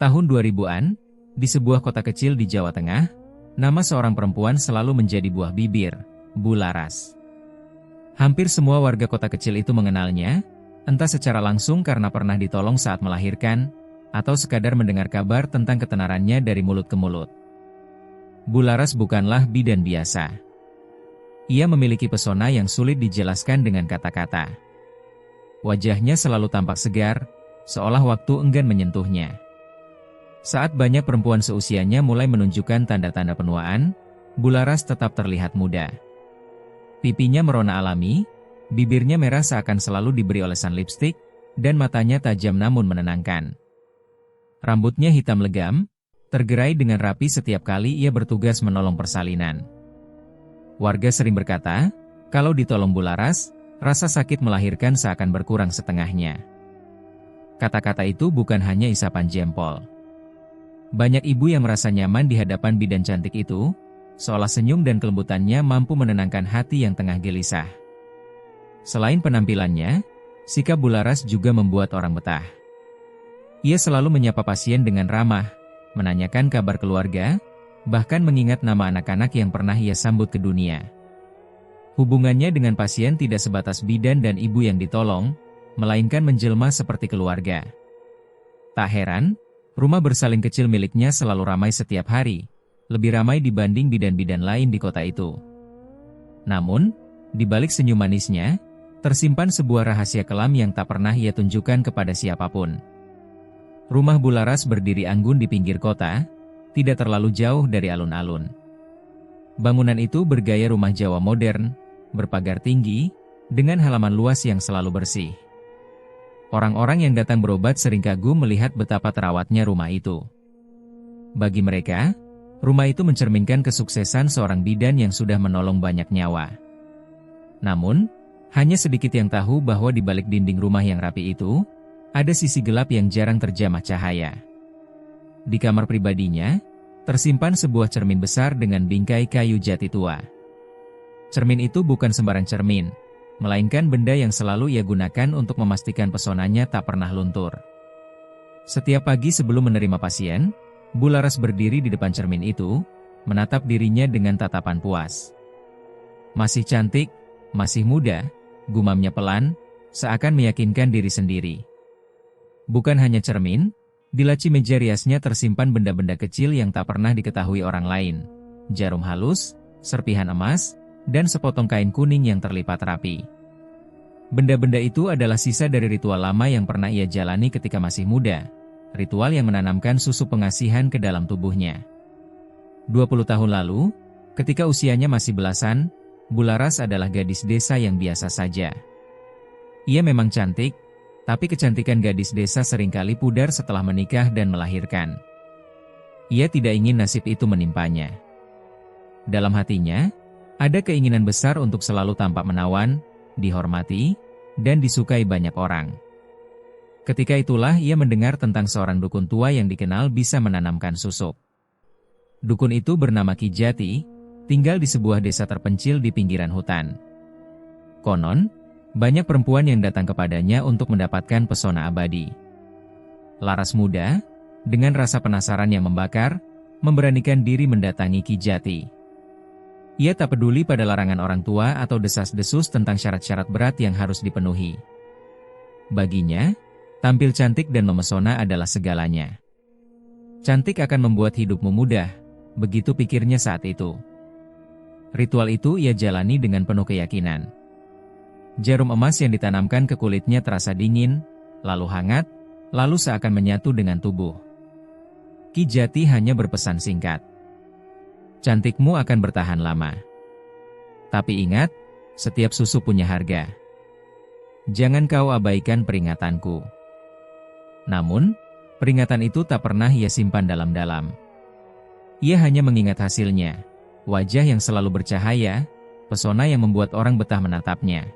Tahun 2000-an, di sebuah kota kecil di Jawa Tengah, nama seorang perempuan selalu menjadi buah bibir, Bu Laras. Hampir semua warga kota kecil itu mengenalnya, entah secara langsung karena pernah ditolong saat melahirkan, atau sekadar mendengar kabar tentang ketenarannya dari mulut ke mulut. Bu Laras bukanlah bidan biasa. Ia memiliki pesona yang sulit dijelaskan dengan kata-kata. Wajahnya selalu tampak segar, seolah waktu enggan menyentuhnya. Saat banyak perempuan seusianya mulai menunjukkan tanda-tanda penuaan, Bu Laras tetap terlihat muda. Pipinya merona alami, bibirnya merah seakan selalu diberi olesan lipstik, dan matanya tajam namun menenangkan. Rambutnya hitam legam, tergerai dengan rapi setiap kali ia bertugas menolong persalinan. Warga sering berkata, kalau ditolong Bu Laras, rasa sakit melahirkan seakan berkurang setengahnya. Kata-kata itu bukan hanya isapan jempol. Banyak ibu yang merasa nyaman di hadapan bidan cantik itu, seolah senyum dan kelembutannya mampu menenangkan hati yang tengah gelisah. Selain penampilannya, sikap Bu Laras juga membuat orang betah. Ia selalu menyapa pasien dengan ramah, menanyakan kabar keluarga, bahkan mengingat nama anak-anak yang pernah ia sambut ke dunia. Hubungannya dengan pasien tidak sebatas bidan dan ibu yang ditolong, melainkan menjelma seperti keluarga. Tak heran, rumah bersalin kecil miliknya selalu ramai setiap hari, lebih ramai dibanding bidan-bidan lain di kota itu. Namun, di balik senyum manisnya, tersimpan sebuah rahasia kelam yang tak pernah ia tunjukkan kepada siapapun. Rumah Bu Laras berdiri anggun di pinggir kota, tidak terlalu jauh dari alun-alun. Bangunan itu bergaya rumah Jawa modern, berpagar tinggi, dengan halaman luas yang selalu bersih. Orang-orang yang datang berobat sering kagum melihat betapa terawatnya rumah itu. Bagi mereka, rumah itu mencerminkan kesuksesan seorang bidan yang sudah menolong banyak nyawa. Namun, hanya sedikit yang tahu bahwa di balik dinding rumah yang rapi itu, ada sisi gelap yang jarang terjamah cahaya. Di kamar pribadinya, tersimpan sebuah cermin besar dengan bingkai kayu jati tua. Cermin itu bukan sembarang cermin, melainkan benda yang selalu ia gunakan untuk memastikan pesonanya tak pernah luntur. Setiap pagi sebelum menerima pasien, Bu Laras berdiri di depan cermin itu, menatap dirinya dengan tatapan puas. Masih cantik, masih muda, gumamnya pelan, seakan meyakinkan diri sendiri. Bukan hanya cermin, di laci meja riasnya tersimpan benda-benda kecil yang tak pernah diketahui orang lain. Jarum halus, serpihan emas, dan sepotong kain kuning yang terlipat rapi. Benda-benda itu adalah sisa dari ritual lama yang pernah ia jalani ketika masih muda, ritual yang menanamkan susu pengasihan ke dalam tubuhnya. 20 tahun lalu, ketika usianya masih belasan, Bu Laras adalah gadis desa yang biasa saja. Ia memang cantik, tapi kecantikan gadis desa seringkali pudar setelah menikah dan melahirkan. Ia tidak ingin nasib itu menimpanya. Dalam hatinya, ada keinginan besar untuk selalu tampak menawan, dihormati, dan disukai banyak orang. Ketika itulah ia mendengar tentang seorang dukun tua yang dikenal bisa menanamkan susuk. Dukun itu bernama Ki Jati, tinggal di sebuah desa terpencil di pinggiran hutan. Konon, banyak perempuan yang datang kepadanya untuk mendapatkan pesona abadi. Laras muda, dengan rasa penasaran yang membakar, memberanikan diri mendatangi Ki Jati. Ia tak peduli pada larangan orang tua atau desas-desus tentang syarat-syarat berat yang harus dipenuhi. Baginya, tampil cantik dan memesona adalah segalanya. Cantik akan membuat hidupmu mudah, begitu pikirnya saat itu. Ritual itu ia jalani dengan penuh keyakinan. Jarum emas yang ditanamkan ke kulitnya terasa dingin, lalu hangat, lalu seakan menyatu dengan tubuh. Ki Jati hanya berpesan singkat. Cantikmu akan bertahan lama. Tapi ingat, setiap susu punya harga. Jangan kau abaikan peringatanku. Namun, peringatan itu tak pernah ia simpan dalam-dalam. Ia hanya mengingat hasilnya, wajah yang selalu bercahaya, pesona yang membuat orang betah menatapnya.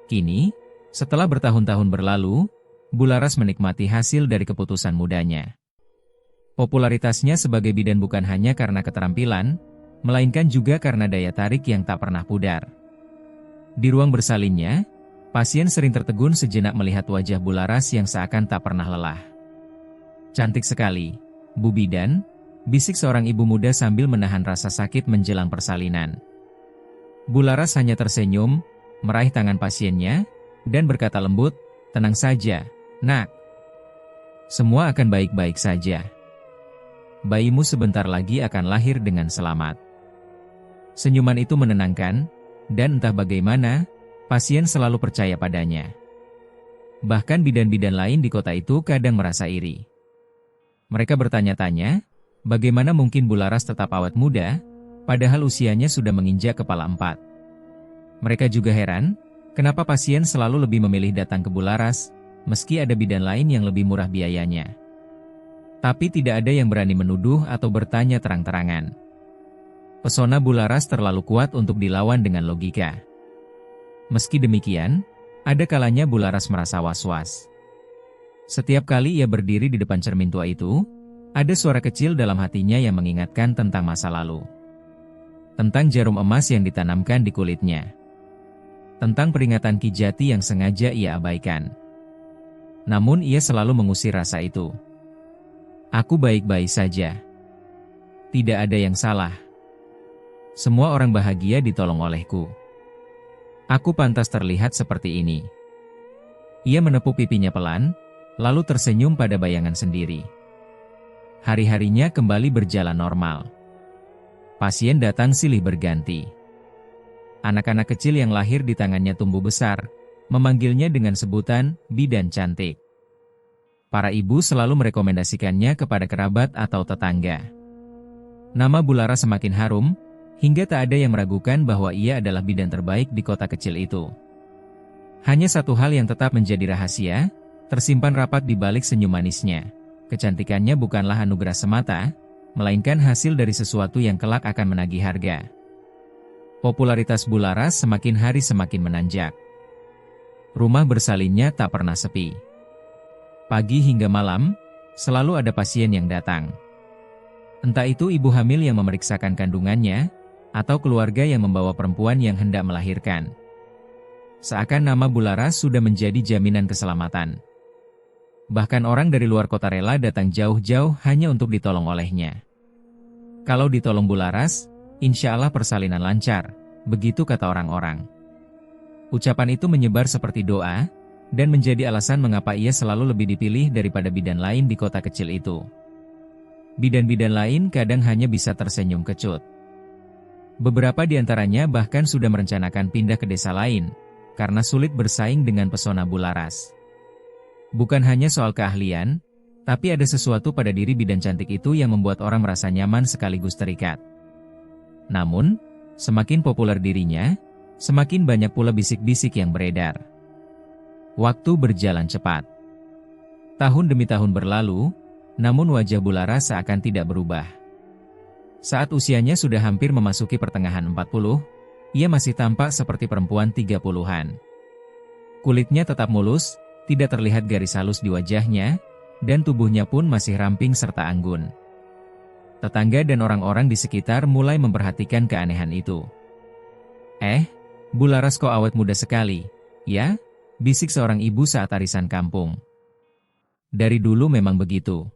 Kini, setelah bertahun-tahun berlalu, Bu Laras menikmati hasil dari keputusan mudanya. Popularitasnya sebagai bidan bukan hanya karena keterampilan, melainkan juga karena daya tarik yang tak pernah pudar. Di ruang bersalinnya, pasien sering tertegun sejenak melihat wajah Bu Laras yang seakan tak pernah lelah. Cantik sekali, Bu Bidan, bisik seorang ibu muda sambil menahan rasa sakit menjelang persalinan. Bularas hanya tersenyum, meraih tangan pasiennya, dan berkata lembut, "Tenang saja, Nak. Semua akan baik-baik saja. Bayimu sebentar lagi akan lahir dengan selamat." Senyuman itu menenangkan, dan entah bagaimana, pasien selalu percaya padanya. Bahkan bidan-bidan lain di kota itu kadang merasa iri. Mereka bertanya-tanya, bagaimana mungkin Bularas tetap awet muda, padahal usianya sudah menginjak kepala 4. Mereka juga heran, kenapa pasien selalu lebih memilih datang ke Bularas, meski ada bidan lain yang lebih murah biayanya. Tapi tidak ada yang berani menuduh atau bertanya terang-terangan. Pesona Bularas terlalu kuat untuk dilawan dengan logika. Meski demikian, ada kalanya Bularas merasa was-was. Setiap kali ia berdiri di depan cermin tua itu, ada suara kecil dalam hatinya yang mengingatkan tentang masa lalu. Tentang jarum emas yang ditanamkan di kulitnya. Tentang peringatan Ki Jati yang sengaja ia abaikan. Namun ia selalu mengusir rasa itu. "Aku baik-baik saja. Tidak ada yang salah. Semua orang bahagia ditolong olehku. Aku pantas terlihat seperti ini." Ia menepuk pipinya pelan, lalu tersenyum pada bayangan sendiri. Hari-harinya kembali berjalan normal. Pasien datang silih berganti. Anak-anak kecil yang lahir di tangannya tumbuh besar, memanggilnya dengan sebutan bidan cantik. Para ibu selalu merekomendasikannya kepada kerabat atau tetangga. Nama Bularas semakin harum, hingga tak ada yang meragukan bahwa ia adalah bidan terbaik di kota kecil itu. Hanya satu hal yang tetap menjadi rahasia, tersimpan rapat di balik senyum manisnya. Kecantikannya bukanlah anugerah semata, melainkan hasil dari sesuatu yang kelak akan menagih harga. Popularitas Bularas semakin hari semakin menanjak. Rumah bersalinnya tak pernah sepi. Pagi hingga malam, selalu ada pasien yang datang. Entah itu ibu hamil yang memeriksakan kandungannya, atau keluarga yang membawa perempuan yang hendak melahirkan. Seakan nama Bularas sudah menjadi jaminan keselamatan. Bahkan orang dari luar kota rela datang jauh-jauh hanya untuk ditolong olehnya. Kalau ditolong Bularas, insya Allah persalinan lancar, begitu kata orang-orang. Ucapan itu menyebar seperti doa, dan menjadi alasan mengapa ia selalu lebih dipilih daripada bidan lain di kota kecil itu. Bidan-bidan lain kadang hanya bisa tersenyum kecut. Beberapa di antaranya bahkan sudah merencanakan pindah ke desa lain, karena sulit bersaing dengan pesona Bularas. Bukan hanya soal keahlian, tapi ada sesuatu pada diri bidan cantik itu yang membuat orang merasa nyaman sekaligus terikat. Namun, semakin populer dirinya, semakin banyak pula bisik-bisik yang beredar. Waktu berjalan cepat. Tahun demi tahun berlalu, namun wajah Bularas seakan tidak berubah. Saat usianya sudah hampir memasuki pertengahan 40, ia masih tampak seperti perempuan 30-an. Kulitnya tetap mulus, tidak terlihat garis halus di wajahnya, dan tubuhnya pun masih ramping serta anggun. Tetangga dan orang-orang di sekitar mulai memperhatikan keanehan itu. Bularas kok awet muda sekali, ya?" bisik seorang ibu saat arisan kampung. "Dari dulu memang begitu.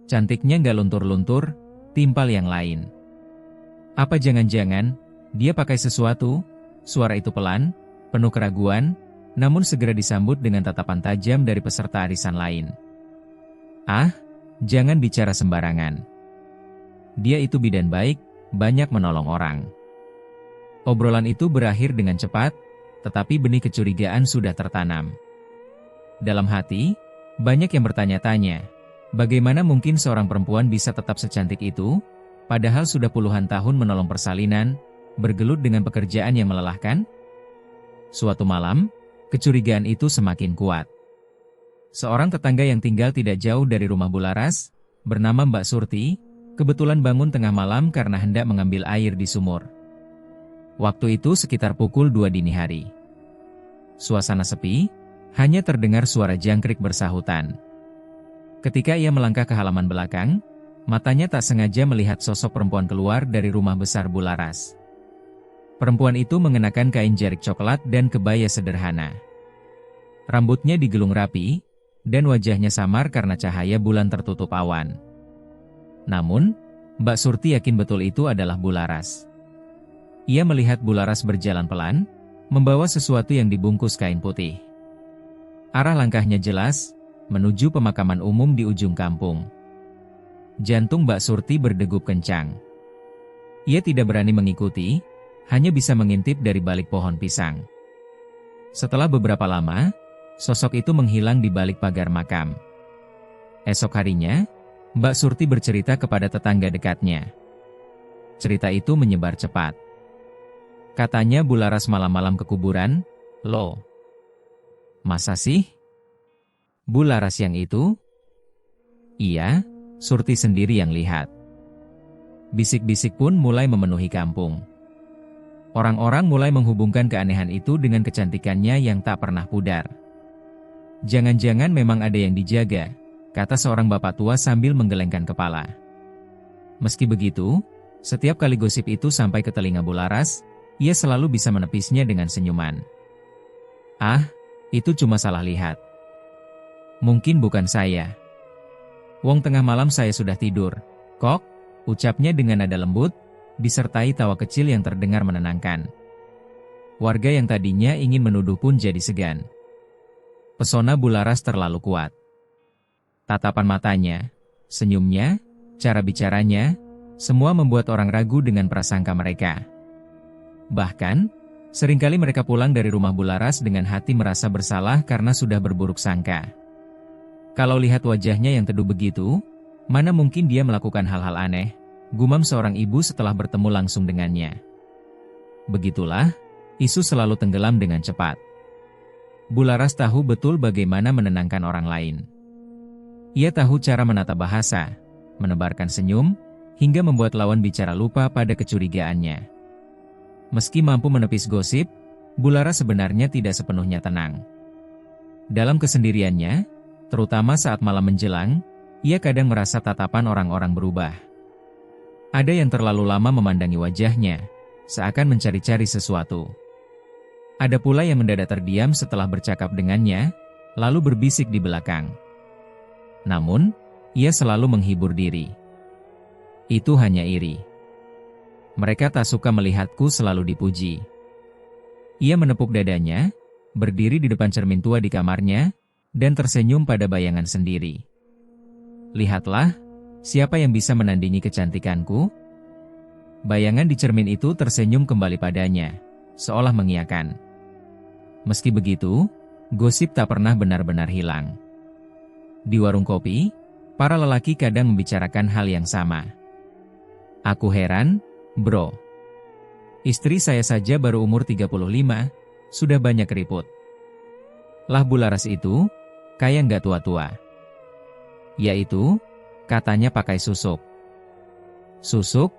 Cantiknya nggak luntur-luntur, timpal yang lain. Apa jangan-jangan, dia pakai sesuatu?" Suara itu pelan, penuh keraguan, namun segera disambut dengan tatapan tajam dari peserta arisan lain. Jangan bicara sembarangan. Dia itu bidan baik, banyak menolong orang." Obrolan itu berakhir dengan cepat, tetapi benih kecurigaan sudah tertanam. Dalam hati, banyak yang bertanya-tanya, bagaimana mungkin seorang perempuan bisa tetap secantik itu, padahal sudah puluhan tahun menolong persalinan, bergelut dengan pekerjaan yang melelahkan? Suatu malam, kecurigaan itu semakin kuat. Seorang tetangga yang tinggal tidak jauh dari rumah Bularas, bernama Mbak Surti, kebetulan bangun tengah malam karena hendak mengambil air di sumur. Waktu itu sekitar pukul 2 dini hari. Suasana sepi, hanya terdengar suara jangkrik bersahutan. Ketika ia melangkah ke halaman belakang, matanya tak sengaja melihat sosok perempuan keluar dari rumah besar Bularas. Perempuan itu mengenakan kain jarik coklat dan kebaya sederhana. Rambutnya digulung rapi, dan wajahnya samar karena cahaya bulan tertutup awan. Namun, Mbak Surti yakin betul itu adalah Bularas. Ia melihat Bularas berjalan pelan, membawa sesuatu yang dibungkus kain putih. Arah langkahnya jelas, menuju pemakaman umum di ujung kampung. Jantung Mbak Surti berdegup kencang. Ia tidak berani mengikuti, hanya bisa mengintip dari balik pohon pisang. Setelah beberapa lama, sosok itu menghilang di balik pagar makam. Esok harinya, Mbak Surti bercerita kepada tetangga dekatnya. Cerita itu menyebar cepat. Katanya Bularas malam-malam ke kuburan. Loh, masa sih? Bularas yang itu? Iya, Surti sendiri yang lihat. Bisik-bisik pun mulai memenuhi kampung. Orang-orang mulai menghubungkan keanehan itu dengan kecantikannya yang tak pernah pudar. Jangan-jangan memang ada yang dijaga, kata seorang bapak tua sambil menggelengkan kepala. Meski begitu, setiap kali gosip itu sampai ke telinga Bularas, ia selalu bisa menepisnya dengan senyuman. Ah, itu cuma salah lihat. Mungkin bukan saya. Wong tengah malam saya sudah tidur. Kok, ucapnya dengan nada lembut, disertai tawa kecil yang terdengar menenangkan. Warga yang tadinya ingin menuduh pun jadi segan. Pesona Bularas terlalu kuat. Tatapan matanya, senyumnya, cara bicaranya, semua membuat orang ragu dengan prasangka mereka. Bahkan, seringkali mereka pulang dari rumah Bularas dengan hati merasa bersalah karena sudah berburuk sangka. Kalau lihat wajahnya yang teduh begitu, mana mungkin dia melakukan hal-hal aneh, gumam seorang ibu setelah bertemu langsung dengannya. Begitulah, isu selalu tenggelam dengan cepat. Bularas tahu betul bagaimana menenangkan orang lain. Ia tahu cara menata bahasa, menebarkan senyum, hingga membuat lawan bicara lupa pada kecurigaannya. Meski mampu menepis gosip, Bularas sebenarnya tidak sepenuhnya tenang. Dalam kesendiriannya, terutama saat malam menjelang, ia kadang merasa tatapan orang-orang berubah. Ada yang terlalu lama memandangi wajahnya, seakan mencari-cari sesuatu. Ada pula yang mendadak terdiam setelah bercakap dengannya, lalu berbisik di belakang. Namun, ia selalu menghibur diri. Itu hanya iri. Mereka tak suka melihatku selalu dipuji. Ia menepuk dadanya, berdiri di depan cermin tua di kamarnya, dan tersenyum pada bayangan sendiri. Lihatlah, siapa yang bisa menandingi kecantikanku? Bayangan di cermin itu tersenyum kembali padanya, seolah mengiyakan. Meski begitu, gosip tak pernah benar-benar hilang. Di warung kopi, para lelaki kadang membicarakan hal yang sama. Aku heran, bro. Istri saya saja baru umur 35, sudah banyak keriput. Lah Bularas itu, kayak nggak tua-tua. Yaitu, katanya pakai susuk. Susuk?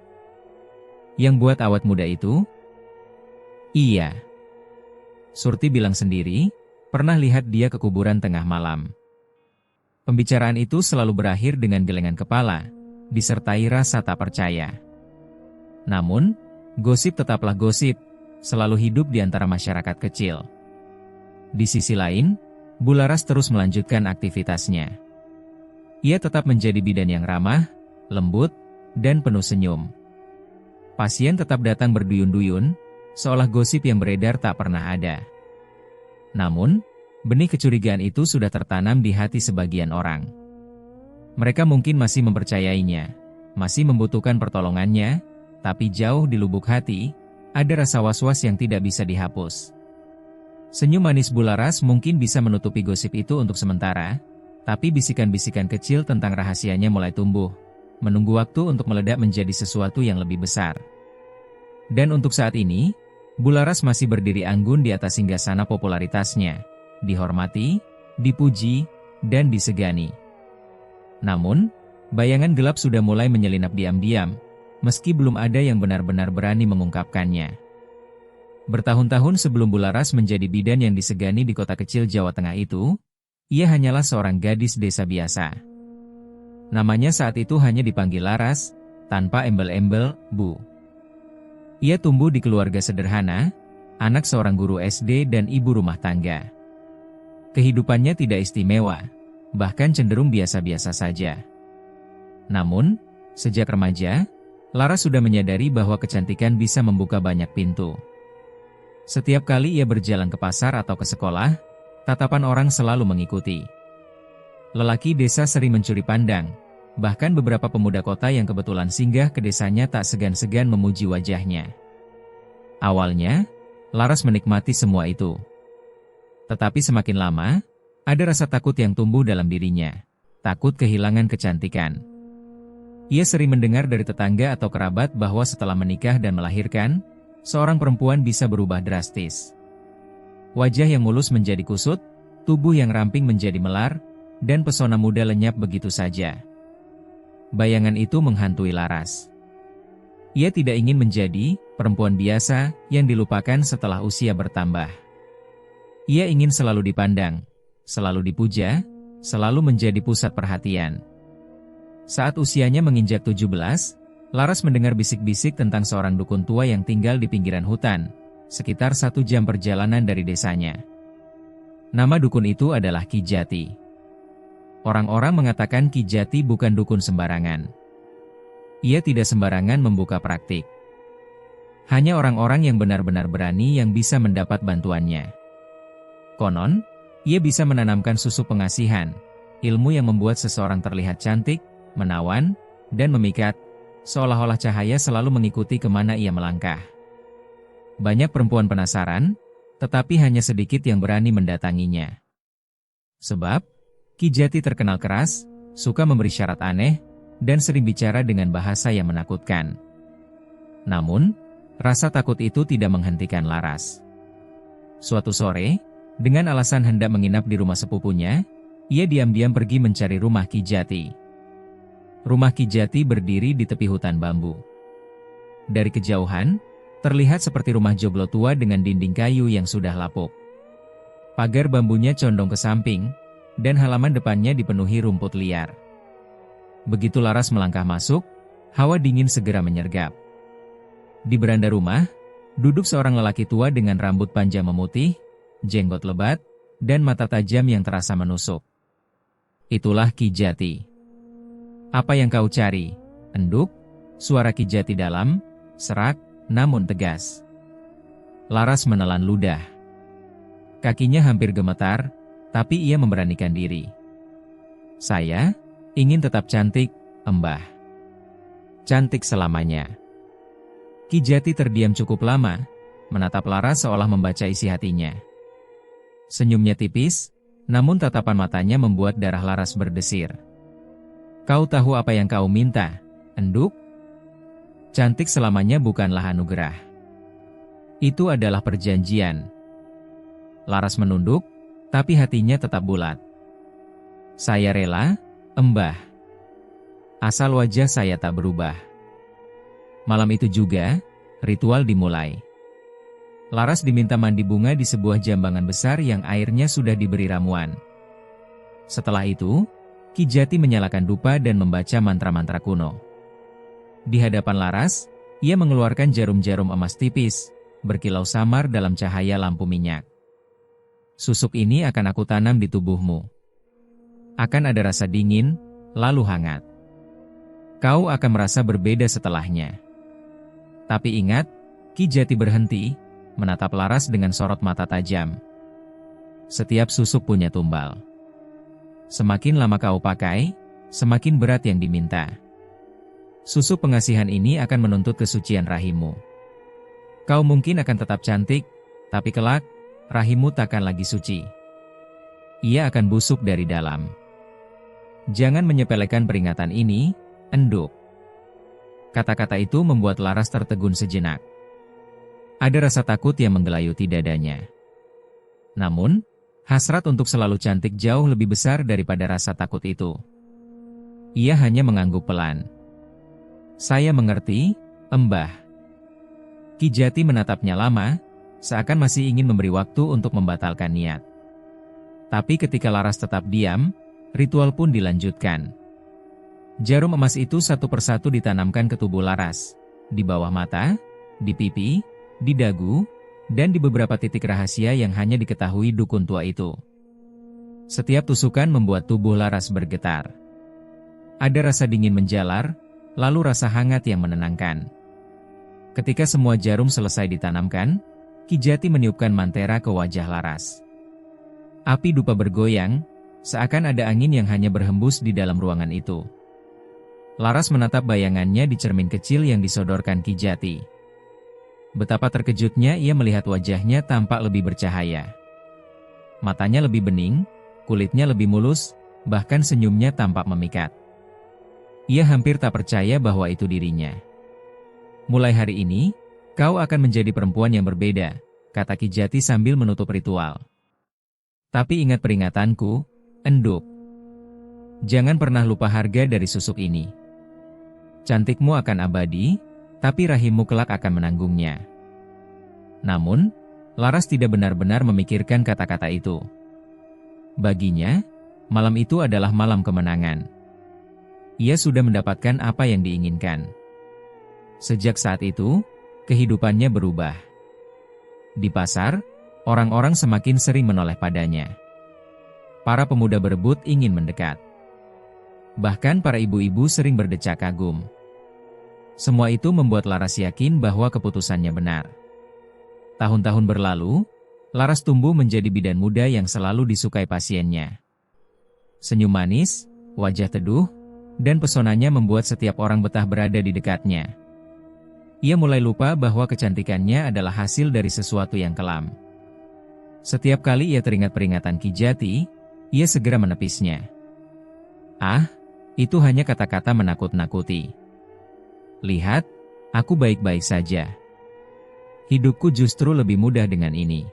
Yang buat awet muda itu? Iya. Surti bilang sendiri, pernah lihat dia ke kuburan tengah malam. Pembicaraan itu selalu berakhir dengan gelengan kepala, disertai rasa tak percaya. Namun, gosip tetaplah gosip, selalu hidup di antara masyarakat kecil. Di sisi lain, Bularas terus melanjutkan aktivitasnya. Ia tetap menjadi bidan yang ramah, lembut, dan penuh senyum. Pasien tetap datang berduyun-duyun, seolah gosip yang beredar tak pernah ada. Namun, benih kecurigaan itu sudah tertanam di hati sebagian orang. Mereka mungkin masih mempercayainya, masih membutuhkan pertolongannya, tapi jauh di lubuk hati, ada rasa was-was yang tidak bisa dihapus. Senyum manis Bularas mungkin bisa menutupi gosip itu untuk sementara, tapi bisikan-bisikan kecil tentang rahasianya mulai tumbuh, menunggu waktu untuk meledak menjadi sesuatu yang lebih besar. Dan untuk saat ini, Bularas masih berdiri anggun di atas singgasana popularitasnya, dihormati, dipuji, dan disegani. Namun, bayangan gelap sudah mulai menyelinap diam-diam, meski belum ada yang benar-benar berani mengungkapkannya. Bertahun-tahun sebelum Bularas menjadi bidan yang disegani di kota kecil Jawa Tengah itu, ia hanyalah seorang gadis desa biasa. Namanya saat itu hanya dipanggil Laras, tanpa embel-embel, Bu. Ia tumbuh di keluarga sederhana, anak seorang guru SD dan ibu rumah tangga. Kehidupannya tidak istimewa, bahkan cenderung biasa-biasa saja. Namun, sejak remaja, Laras sudah menyadari bahwa kecantikan bisa membuka banyak pintu. Setiap kali ia berjalan ke pasar atau ke sekolah, tatapan orang selalu mengikuti. Lelaki desa sering mencuri pandang, bahkan beberapa pemuda kota yang kebetulan singgah ke desanya tak segan-segan memuji wajahnya. Awalnya, Laras menikmati semua itu. Tetapi semakin lama, ada rasa takut yang tumbuh dalam dirinya. Takut kehilangan kecantikan. Ia sering mendengar dari tetangga atau kerabat bahwa setelah menikah dan melahirkan, seorang perempuan bisa berubah drastis. Wajah yang mulus menjadi kusut, tubuh yang ramping menjadi melar, dan pesona muda lenyap begitu saja. Bayangan itu menghantui Laras. Ia tidak ingin menjadi perempuan biasa yang dilupakan setelah usia bertambah. Ia ingin selalu dipandang, selalu dipuja, selalu menjadi pusat perhatian. Saat usianya menginjak 17, Laras mendengar bisik-bisik tentang seorang dukun tua yang tinggal di pinggiran hutan, sekitar 1 jam perjalanan dari desanya. Nama dukun itu adalah Ki Jati. Orang-orang mengatakan Ki Jati bukan dukun sembarangan. Ia tidak sembarangan membuka praktik. Hanya orang-orang yang benar-benar berani yang bisa mendapat bantuannya. Konon, ia bisa menanamkan susu pengasihan, ilmu yang membuat seseorang terlihat cantik, menawan, dan memikat, seolah-olah cahaya selalu mengikuti kemana ia melangkah. Banyak perempuan penasaran, tetapi hanya sedikit yang berani mendatanginya. Sebab, Ki Jati terkenal keras, suka memberi syarat aneh, dan sering bicara dengan bahasa yang menakutkan. Namun, rasa takut itu tidak menghentikan Laras. Suatu sore, dengan alasan hendak menginap di rumah sepupunya, ia diam-diam pergi mencari rumah Ki Jati. Rumah Ki Jati berdiri di tepi hutan bambu. Dari kejauhan, terlihat seperti rumah joglo tua dengan dinding kayu yang sudah lapuk. Pagar bambunya condong ke samping, dan halaman depannya dipenuhi rumput liar. Begitu Laras melangkah masuk, hawa dingin segera menyergap. Di beranda rumah, duduk seorang lelaki tua dengan rambut panjang memutih, jenggot lebat, dan mata tajam yang terasa menusuk. Itulah Ki Jati. Apa yang kau cari? Enduk, suara Ki Jati dalam, serak, namun tegas. Laras menelan ludah. Kakinya hampir gemetar, tapi ia memberanikan diri. Saya ingin tetap cantik, Mbah. Cantik selamanya. Ki Jati terdiam cukup lama, menatap Laras seolah membaca isi hatinya. Senyumnya tipis, namun tatapan matanya membuat darah Laras berdesir. Kau tahu apa yang kau minta, Enduk? Cantik selamanya bukanlah anugerah. Itu adalah perjanjian. Laras menunduk, tapi hatinya tetap bulat. Saya rela, Mbah. Asal wajah saya tak berubah. Malam itu juga, ritual dimulai. Laras diminta mandi bunga di sebuah jambangan besar yang airnya sudah diberi ramuan. Setelah itu, Ki Jati menyalakan dupa dan membaca mantra-mantra kuno. Di hadapan Laras, ia mengeluarkan jarum-jarum emas tipis, berkilau samar dalam cahaya lampu minyak. Susuk ini akan aku tanam di tubuhmu. Akan ada rasa dingin, lalu hangat. Kau akan merasa berbeda setelahnya. Tapi ingat, Ki Jati berhenti, menatap Laras dengan sorot mata tajam. Setiap susuk punya tumbal. Semakin lama kau pakai, semakin berat yang diminta. Susuk pengasihan ini akan menuntut kesucian rahimmu. Kau mungkin akan tetap cantik, tapi kelak, rahimmu takkan lagi suci. Ia akan busuk dari dalam. Jangan menyepelekan peringatan ini, Enduk. Kata-kata itu membuat Laras tertegun sejenak. Ada rasa takut yang menggelayuti dadanya. Namun, hasrat untuk selalu cantik jauh lebih besar daripada rasa takut itu. Ia hanya mengangguk pelan. Saya mengerti, Mbah. Ki Jati menatapnya lama, seakan masih ingin memberi waktu untuk membatalkan niat. Tapi ketika Laras tetap diam, ritual pun dilanjutkan. Jarum emas itu satu persatu ditanamkan ke tubuh Laras, di bawah mata, di pipi, di dagu, dan di beberapa titik rahasia yang hanya diketahui dukun tua itu. Setiap tusukan membuat tubuh Laras bergetar. Ada rasa dingin menjalar, lalu rasa hangat yang menenangkan. Ketika semua jarum selesai ditanamkan, Ki Jati meniupkan mantera ke wajah Laras. Api dupa bergoyang, seakan ada angin yang hanya berhembus di dalam ruangan itu. Laras menatap bayangannya di cermin kecil yang disodorkan Ki Jati. Betapa terkejutnya ia melihat wajahnya tampak lebih bercahaya. Matanya lebih bening, kulitnya lebih mulus, bahkan senyumnya tampak memikat. Ia hampir tak percaya bahwa itu dirinya. Mulai hari ini, kau akan menjadi perempuan yang berbeda, kata Ki Jati sambil menutup ritual. Tapi ingat peringatanku, Enduk. Jangan pernah lupa harga dari susuk ini. Cantikmu akan abadi, tapi rahimmu kelak akan menanggungnya. Namun, Laras tidak benar-benar memikirkan kata-kata itu. Baginya, malam itu adalah malam kemenangan. Ia sudah mendapatkan apa yang diinginkan. Sejak saat itu, kehidupannya berubah. Di pasar, orang-orang semakin sering menoleh padanya. Para pemuda berebut ingin mendekat. Bahkan para ibu-ibu sering berdecak kagum. Semua itu membuat Laras yakin bahwa keputusannya benar. Tahun-tahun berlalu, Laras tumbuh menjadi bidan muda yang selalu disukai pasiennya. Senyum manis, wajah teduh, dan pesonanya membuat setiap orang betah berada di dekatnya. Ia mulai lupa bahwa kecantikannya adalah hasil dari sesuatu yang kelam. Setiap kali ia teringat peringatan Ki Jati, ia segera menepisnya. Ah, itu hanya kata-kata menakut-nakuti. Lihat, aku baik-baik saja. Hidupku justru lebih mudah dengan ini.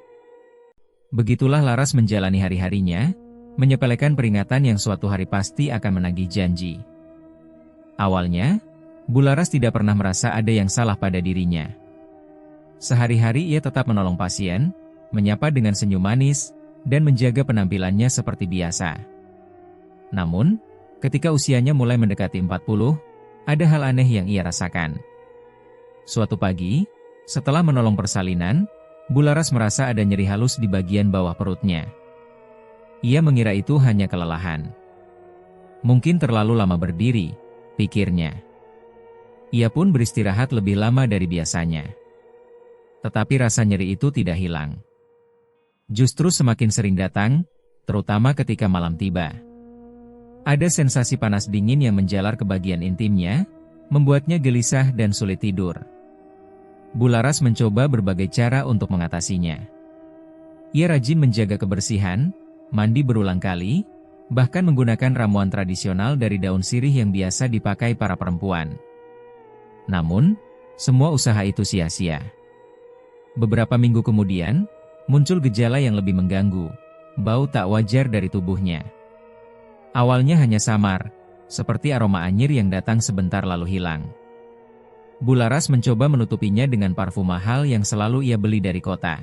Begitulah Laras menjalani hari-harinya, menyepelekan peringatan yang suatu hari pasti akan menagih janji. Awalnya, Bu Laras tidak pernah merasa ada yang salah pada dirinya. Sehari-hari ia tetap menolong pasien, menyapa dengan senyum manis, dan menjaga penampilannya seperti biasa. Namun, ketika usianya mulai mendekati 40, ada hal aneh yang ia rasakan. Suatu pagi, setelah menolong persalinan, Bu Laras merasa ada nyeri halus di bagian bawah perutnya. Ia mengira itu hanya kelelahan. Mungkin terlalu lama berdiri, pikirnya. Ia pun beristirahat lebih lama dari biasanya. Tetapi rasa nyeri itu tidak hilang. Justru semakin sering datang, terutama ketika malam tiba. Ada sensasi panas dingin yang menjalar ke bagian intimnya, membuatnya gelisah dan sulit tidur. Bu Laras mencoba berbagai cara untuk mengatasinya. Ia rajin menjaga kebersihan, mandi berulang kali, bahkan menggunakan ramuan tradisional dari daun sirih yang biasa dipakai para perempuan. Namun, semua usaha itu sia-sia. Beberapa minggu kemudian, muncul gejala yang lebih mengganggu, bau tak wajar dari tubuhnya. Awalnya hanya samar, seperti aroma anyir yang datang sebentar lalu hilang. Bu Laras mencoba menutupinya dengan parfum mahal yang selalu ia beli dari kota.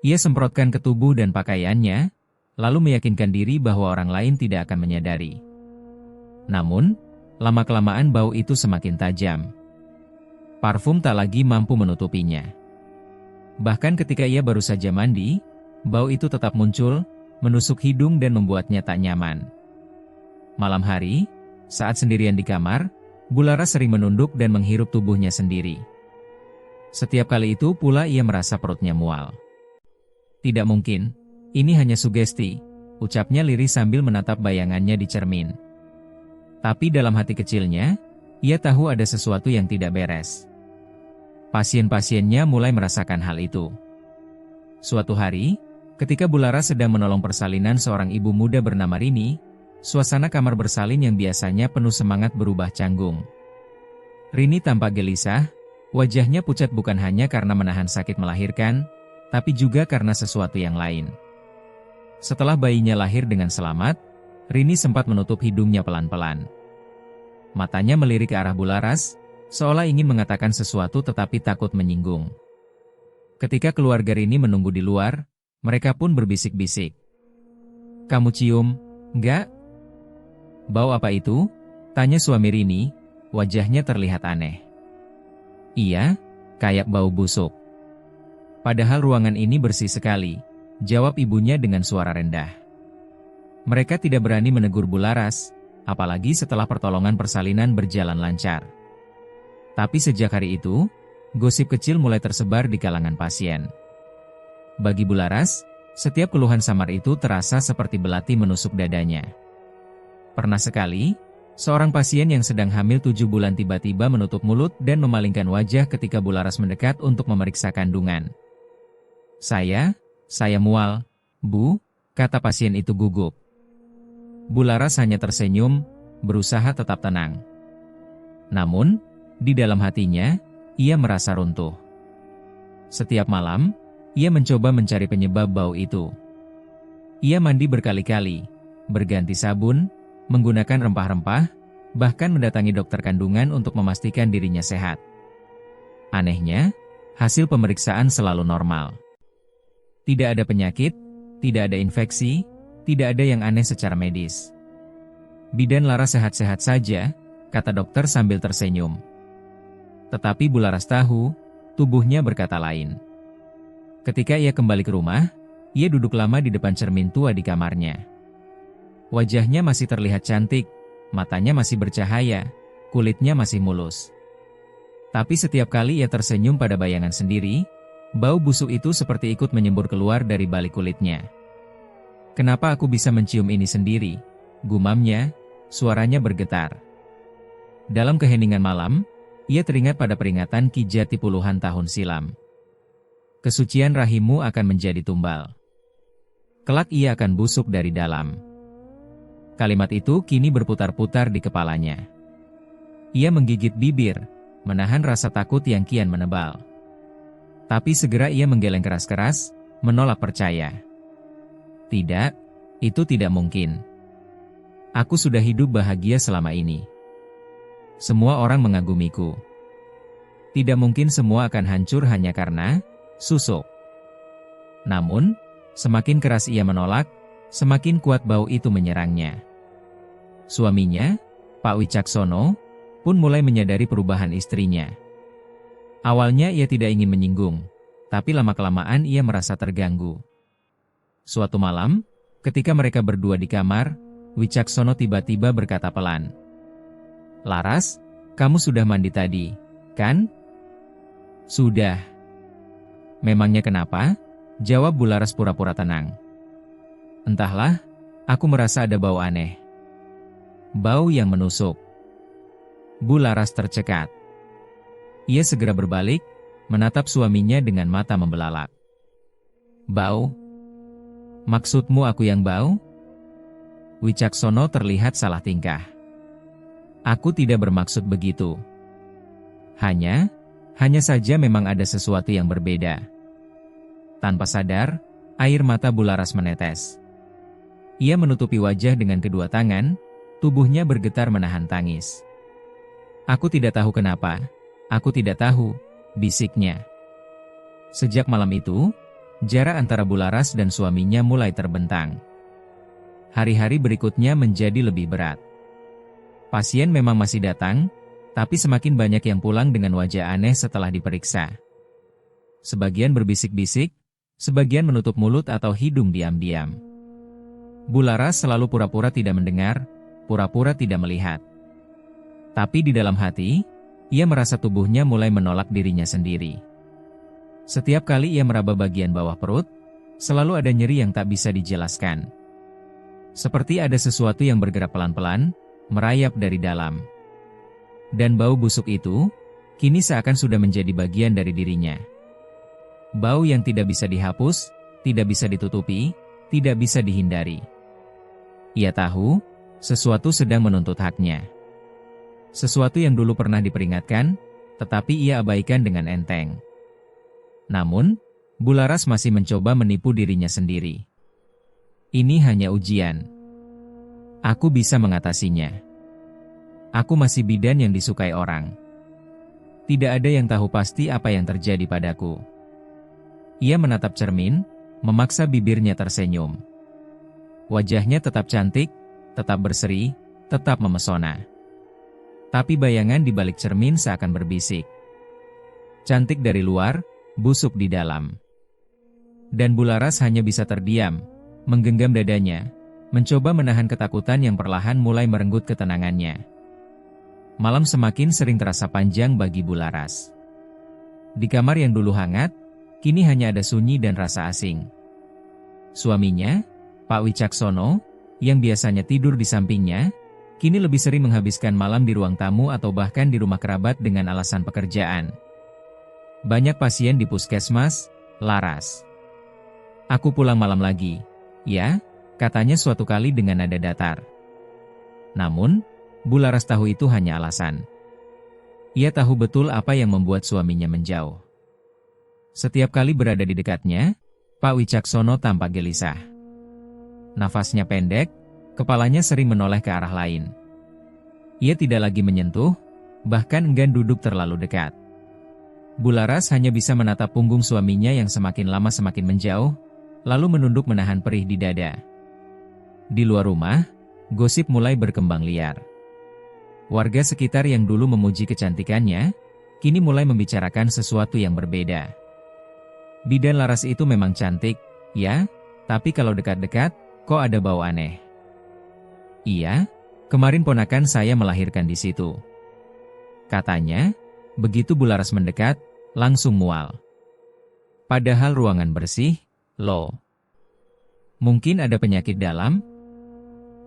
Ia semprotkan ke tubuh dan pakaiannya, lalu meyakinkan diri bahwa orang lain tidak akan menyadari. Namun, lama-kelamaan bau itu semakin tajam. Parfum tak lagi mampu menutupinya. Bahkan ketika ia baru saja mandi, bau itu tetap muncul, menusuk hidung dan membuatnya tak nyaman. Malam hari, saat sendirian di kamar, Bu Laras sering menunduk dan menghirup tubuhnya sendiri. Setiap kali itu pula ia merasa perutnya mual. Tidak mungkin, ini hanya sugesti, ucapnya lirih sambil menatap bayangannya di cermin. Tapi dalam hati kecilnya, ia tahu ada sesuatu yang tidak beres. Pasien-pasiennya mulai merasakan hal itu. Suatu hari, ketika Bu Laras sedang menolong persalinan seorang ibu muda bernama Rini, suasana kamar bersalin yang biasanya penuh semangat berubah canggung. Rini tampak gelisah, wajahnya pucat bukan hanya karena menahan sakit melahirkan, tapi juga karena sesuatu yang lain. Setelah bayinya lahir dengan selamat, Rini sempat menutup hidungnya pelan-pelan. Matanya melirik ke arah Bu Laras, seolah ingin mengatakan sesuatu tetapi takut menyinggung. Ketika keluarga Rini menunggu di luar, mereka pun berbisik-bisik. "Kamu cium, enggak?" "Bau apa itu?" tanya suami Rini, wajahnya terlihat aneh. "Iya, kayak bau busuk." "Padahal ruangan ini bersih sekali," jawab ibunya dengan suara rendah. Mereka tidak berani menegur Bularas, apalagi setelah pertolongan persalinan berjalan lancar. Tapi sejak hari itu, gosip kecil mulai tersebar di kalangan pasien. Bagi Bularas, setiap keluhan samar itu terasa seperti belati menusuk dadanya. Pernah sekali, seorang pasien yang sedang hamil 7 bulan tiba-tiba menutup mulut dan memalingkan wajah ketika Bularas mendekat untuk memeriksa kandungan. Saya mual, Bu, kata pasien itu gugup. Bularas hanya tersenyum, berusaha tetap tenang. Namun, di dalam hatinya, ia merasa runtuh. Setiap malam, ia mencoba mencari penyebab bau itu. Ia mandi berkali-kali, berganti sabun, menggunakan rempah-rempah, bahkan mendatangi dokter kandungan untuk memastikan dirinya sehat. Anehnya, hasil pemeriksaan selalu normal. Tidak ada penyakit, tidak ada infeksi, tidak ada yang aneh secara medis. Bidan Laras sehat-sehat saja, kata dokter sambil tersenyum. Tetapi Bularas tahu, tubuhnya berkata lain. Ketika ia kembali ke rumah, ia duduk lama di depan cermin tua di kamarnya. Wajahnya masih terlihat cantik, matanya masih bercahaya, kulitnya masih mulus. Tapi setiap kali ia tersenyum pada bayangan sendiri, bau busuk itu seperti ikut menyembur keluar dari balik kulitnya. "Kenapa aku bisa mencium ini sendiri?" gumamnya, suaranya bergetar. Dalam keheningan malam, ia teringat pada peringatan Ki Jati puluhan tahun silam. Kesucian rahimmu akan menjadi tumbal. Kelak ia akan busuk dari dalam. Kalimat itu kini berputar-putar di kepalanya. Ia menggigit bibir, menahan rasa takut yang kian menebal. Tapi segera ia menggeleng keras-keras, menolak percaya. Tidak, itu tidak mungkin. Aku sudah hidup bahagia selama ini. Semua orang mengagumiku. Tidak mungkin semua akan hancur hanya karena susuk. Namun, semakin keras ia menolak, semakin kuat bau itu menyerangnya. Suaminya, Pak Wicaksono, pun mulai menyadari perubahan istrinya. Awalnya ia tidak ingin menyinggung, tapi lama-kelamaan ia merasa terganggu. Suatu malam, ketika mereka berdua di kamar, Wicaksono tiba-tiba berkata pelan, "Laras, kamu sudah mandi tadi, kan?" "Sudah." "Memangnya kenapa?" jawab Bularas pura-pura tenang. "Entahlah, aku merasa ada bau aneh. Bau yang menusuk." Bularas tercekat. Ia segera berbalik, menatap suaminya dengan mata membelalak. "Bau? Maksudmu aku yang bau?" Wicaksono terlihat salah tingkah. "Aku tidak bermaksud begitu. Hanya saja memang ada sesuatu yang berbeda." Tanpa sadar, air mata Bularas menetes. Ia menutupi wajah dengan kedua tangan, tubuhnya bergetar menahan tangis. "Aku tidak tahu kenapa, aku tidak tahu," bisiknya. Sejak malam itu, jarak antara Bularas dan suaminya mulai terbentang. Hari-hari berikutnya menjadi lebih berat. Pasien memang masih datang, tapi semakin banyak yang pulang dengan wajah aneh setelah diperiksa. Sebagian berbisik-bisik, sebagian menutup mulut atau hidung diam-diam. Bularas selalu pura-pura tidak mendengar, pura-pura tidak melihat. Tapi di dalam hati, ia merasa tubuhnya mulai menolak dirinya sendiri. Setiap kali ia meraba bagian bawah perut, selalu ada nyeri yang tak bisa dijelaskan. Seperti ada sesuatu yang bergerak pelan-pelan, merayap dari dalam. Dan bau busuk itu, kini seakan sudah menjadi bagian dari dirinya. Bau yang tidak bisa dihapus, tidak bisa ditutupi, tidak bisa dihindari. Ia tahu, sesuatu sedang menuntut haknya. Sesuatu yang dulu pernah diperingatkan, tetapi ia abaikan dengan enteng. Namun, Bularas masih mencoba menipu dirinya sendiri. "Ini hanya ujian. Aku bisa mengatasinya. Aku masih bidan yang disukai orang. Tidak ada yang tahu pasti apa yang terjadi padaku." Ia menatap cermin, memaksa bibirnya tersenyum. Wajahnya tetap cantik, tetap berseri, tetap memesona. Tapi bayangan di balik cermin seakan berbisik. Cantik dari luar, busuk di dalam. Dan Bularas hanya bisa terdiam, menggenggam dadanya, mencoba menahan ketakutan yang perlahan mulai merenggut ketenangannya. Malam semakin sering terasa panjang bagi Bularas. Di kamar yang dulu hangat, kini hanya ada sunyi dan rasa asing. Suaminya, Pak Wicaksono, yang biasanya tidur di sampingnya, kini lebih sering menghabiskan malam di ruang tamu atau bahkan di rumah kerabat dengan alasan pekerjaan. Banyak pasien di puskesmas, Laras. "Aku pulang malam lagi, ya," katanya suatu kali dengan nada datar. Namun, Bularas tahu itu hanya alasan. Ia tahu betul apa yang membuat suaminya menjauh. Setiap kali berada di dekatnya, Pak Wicaksono tampak gelisah. Nafasnya pendek, kepalanya sering menoleh ke arah lain. Ia tidak lagi menyentuh, bahkan enggan duduk terlalu dekat. Bularas hanya bisa menatap punggung suaminya yang semakin lama semakin menjauh, lalu menunduk menahan perih di dada. Di luar rumah, gosip mulai berkembang liar. Warga sekitar yang dulu memuji kecantikannya, kini mulai membicarakan sesuatu yang berbeda. "Bidan Laras itu memang cantik, ya, tapi kalau dekat-dekat, kok ada bau aneh." "Iya, kemarin ponakan saya melahirkan di situ," katanya. Begitu Bularas mendekat, langsung mual. Padahal ruangan bersih, loh. Mungkin ada penyakit dalam?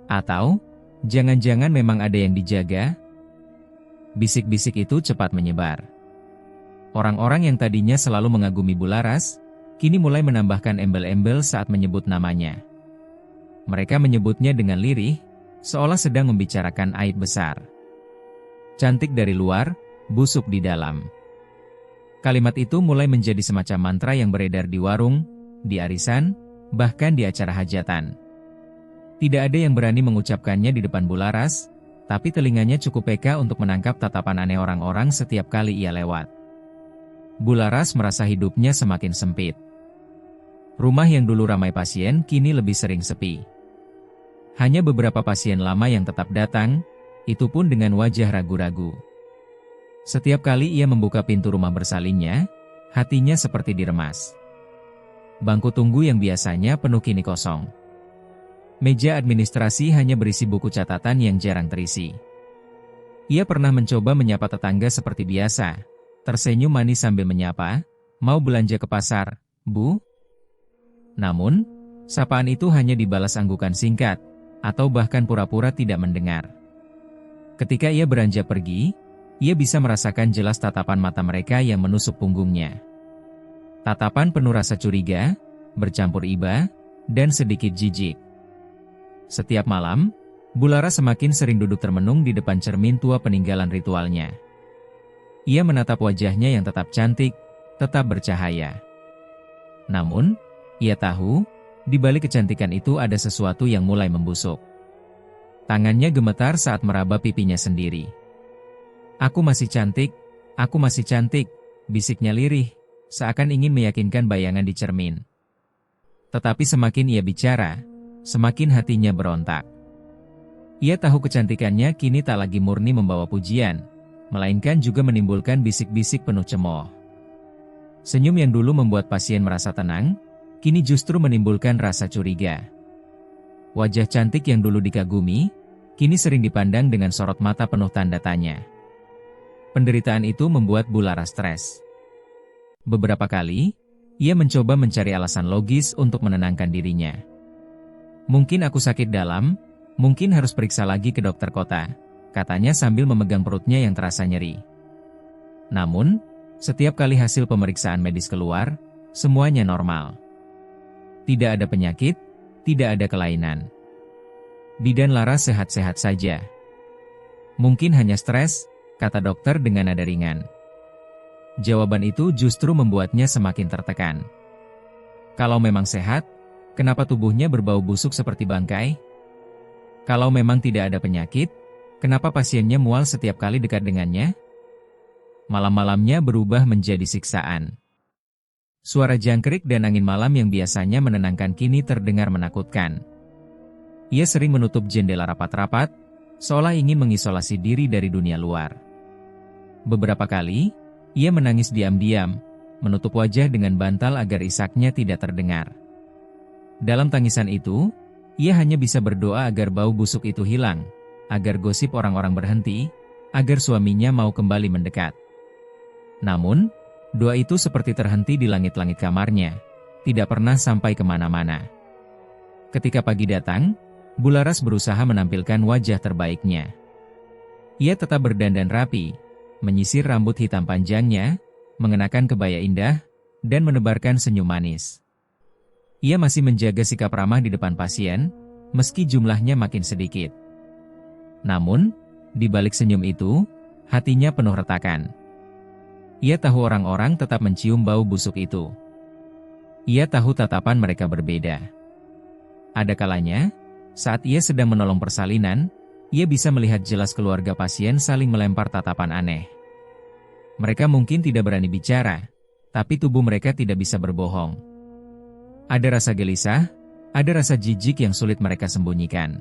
Atau, jangan-jangan memang ada yang dijaga? Bisik-bisik itu cepat menyebar. Orang-orang yang tadinya selalu mengagumi Bularas, kini mulai menambahkan embel-embel saat menyebut namanya. Mereka menyebutnya dengan lirih, seolah sedang membicarakan aib besar. Cantik dari luar, busuk di dalam. Kalimat itu mulai menjadi semacam mantra yang beredar di warung, di arisan, bahkan di acara hajatan. Tidak ada yang berani mengucapkannya di depan Bularas, tapi telinganya cukup peka untuk menangkap tatapan aneh orang-orang setiap kali ia lewat. Bularas merasa hidupnya semakin sempit. Rumah yang dulu ramai pasien kini lebih sering sepi. Hanya beberapa pasien lama yang tetap datang, itu pun dengan wajah ragu-ragu. Setiap kali ia membuka pintu rumah bersalinnya, hatinya seperti diremas. Bangku tunggu yang biasanya penuh kini kosong. Meja administrasi hanya berisi buku catatan yang jarang terisi. Ia pernah mencoba menyapa tetangga seperti biasa, tersenyum manis sambil menyapa, "Mau belanja ke pasar, Bu?" Namun, sapaan itu hanya dibalas anggukan singkat, atau bahkan pura-pura tidak mendengar. Ketika ia beranjak pergi, ia bisa merasakan jelas tatapan mata mereka yang menusuk punggungnya. Tatapan penuh rasa curiga, bercampur iba, dan sedikit jijik. Setiap malam, Bularas semakin sering duduk termenung di depan cermin tua peninggalan ritualnya. Ia menatap wajahnya yang tetap cantik, tetap bercahaya. Namun, ia tahu, di balik kecantikan itu ada sesuatu yang mulai membusuk. Tangannya gemetar saat meraba pipinya sendiri. "Aku masih cantik, aku masih cantik," bisiknya lirih, seakan ingin meyakinkan bayangan di cermin. Tetapi semakin ia bicara, semakin hatinya berontak. Ia tahu kecantikannya kini tak lagi murni membawa pujian, melainkan juga menimbulkan bisik-bisik penuh cemooh. Senyum yang dulu membuat pasien merasa tenang, kini justru menimbulkan rasa curiga. Wajah cantik yang dulu dikagumi, kini sering dipandang dengan sorot mata penuh tanda tanya. Penderitaan itu membuat Bularas stres. Beberapa kali, ia mencoba mencari alasan logis untuk menenangkan dirinya. "Mungkin aku sakit dalam, mungkin harus periksa lagi ke dokter kota," katanya sambil memegang perutnya yang terasa nyeri. Namun, setiap kali hasil pemeriksaan medis keluar, semuanya normal. Tidak ada penyakit, tidak ada kelainan. Bidan Laras sehat-sehat saja. "Mungkin hanya stres," kata dokter dengan nada ringan. Jawaban itu justru membuatnya semakin tertekan. Kalau memang sehat, kenapa tubuhnya berbau busuk seperti bangkai? Kalau memang tidak ada penyakit, kenapa pasiennya mual setiap kali dekat dengannya? Malam-malamnya berubah menjadi siksaan. Suara jangkrik dan angin malam yang biasanya menenangkan kini terdengar menakutkan. Ia sering menutup jendela rapat-rapat, seolah ingin mengisolasi diri dari dunia luar. Beberapa kali, ia menangis diam-diam, menutup wajah dengan bantal agar isaknya tidak terdengar. Dalam tangisan itu, Ia hanya bisa berdoa agar bau busuk itu hilang, agar gosip orang-orang berhenti, agar suaminya mau kembali mendekat. Namun, doa itu seperti terhenti di langit-langit kamarnya, tidak pernah sampai kemana-mana. Ketika pagi datang, Bularas berusaha menampilkan wajah terbaiknya. Ia tetap berdandan rapi, menyisir rambut hitam panjangnya, mengenakan kebaya indah, dan menebarkan senyum manis. Ia masih menjaga sikap ramah di depan pasien, meski jumlahnya makin sedikit. Namun, di balik senyum itu, hatinya penuh retakan. Ia tahu orang-orang tetap mencium bau busuk itu. Ia tahu tatapan mereka berbeda. Ada kalanya, saat ia sedang menolong persalinan, ia bisa melihat jelas keluarga pasien saling melempar tatapan aneh. Mereka mungkin tidak berani bicara, tapi tubuh mereka tidak bisa berbohong. Ada rasa gelisah, ada rasa jijik yang sulit mereka sembunyikan.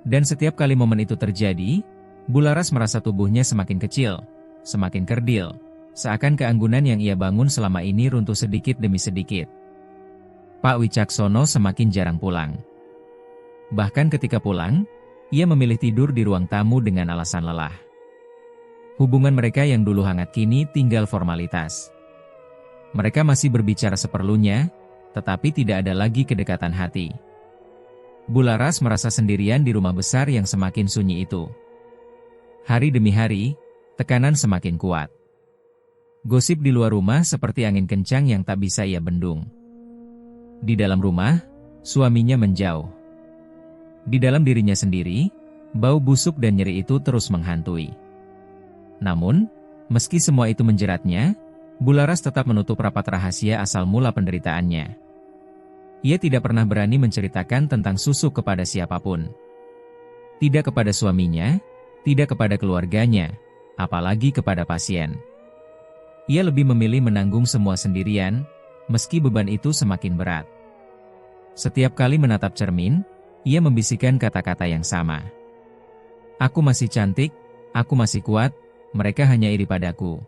Dan setiap kali momen itu terjadi, Bularas merasa tubuhnya semakin kecil, semakin kerdil, seakan keanggunan yang ia bangun selama ini runtuh sedikit demi sedikit. Pak Wicaksono semakin jarang pulang. Bahkan ketika pulang, ia memilih tidur di ruang tamu dengan alasan lelah. Hubungan mereka yang dulu hangat kini tinggal formalitas. Mereka masih berbicara seperlunya, tetapi tidak ada lagi kedekatan hati. Bularas merasa sendirian di rumah besar yang semakin sunyi itu. Hari demi hari, tekanan semakin kuat. Gosip di luar rumah seperti angin kencang yang tak bisa ia bendung. Di dalam rumah, suaminya menjauh. Di dalam dirinya sendiri, bau busuk dan nyeri itu terus menghantui. Namun, meski semua itu menjeratnya, Bularas tetap menutup rapat rahasia asal mula penderitaannya. Ia tidak pernah berani menceritakan tentang susuk kepada siapapun. Tidak kepada suaminya, tidak kepada keluarganya, apalagi kepada pasien. Ia lebih memilih menanggung semua sendirian, meski beban itu semakin berat. Setiap kali menatap cermin, ia membisikkan kata-kata yang sama. Aku masih cantik, aku masih kuat, mereka hanya iri padaku.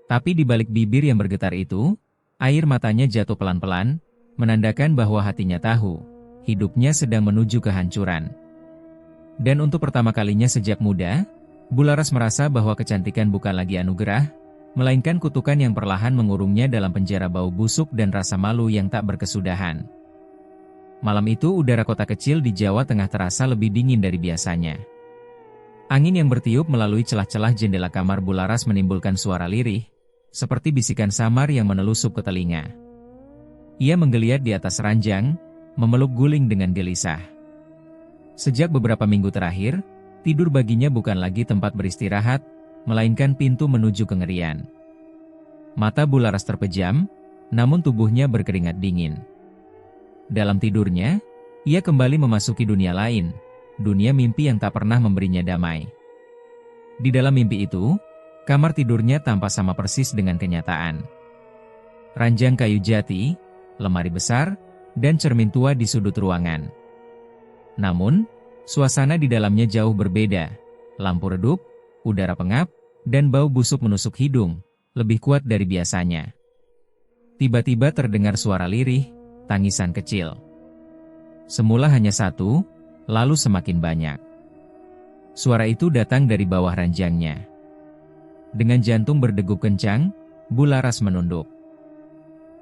Tapi di balik bibir yang bergetar itu, air matanya jatuh pelan-pelan, menandakan bahwa hatinya tahu, hidupnya sedang menuju kehancuran. Dan untuk pertama kalinya sejak muda, Bularas merasa bahwa kecantikan bukan lagi anugerah, melainkan kutukan yang perlahan mengurungnya dalam penjara bau busuk dan rasa malu yang tak berkesudahan. Malam itu udara kota kecil di Jawa Tengah terasa lebih dingin dari biasanya. Angin yang bertiup melalui celah-celah jendela kamar Bularas menimbulkan suara lirih, seperti bisikan samar yang menelusup ke telinga. Ia menggeliat di atas ranjang, memeluk guling dengan gelisah. Sejak beberapa minggu terakhir, tidur baginya bukan lagi tempat beristirahat, melainkan pintu menuju kengerian. Mata Bularas terpejam, namun tubuhnya berkeringat dingin. Dalam tidurnya, ia kembali memasuki dunia lain, dunia mimpi yang tak pernah memberinya damai. Di dalam mimpi itu, kamar tidurnya tampak sama persis dengan kenyataan. Ranjang kayu jati, lemari besar, dan cermin tua di sudut ruangan. Namun, suasana di dalamnya jauh berbeda. Lampu redup, udara pengap, dan bau busuk menusuk hidung, lebih kuat dari biasanya. Tiba-tiba terdengar suara lirih, tangisan kecil. Semula hanya satu, lalu semakin banyak. Suara itu datang dari bawah ranjangnya. Dengan jantung berdegup kencang, Bularas menunduk.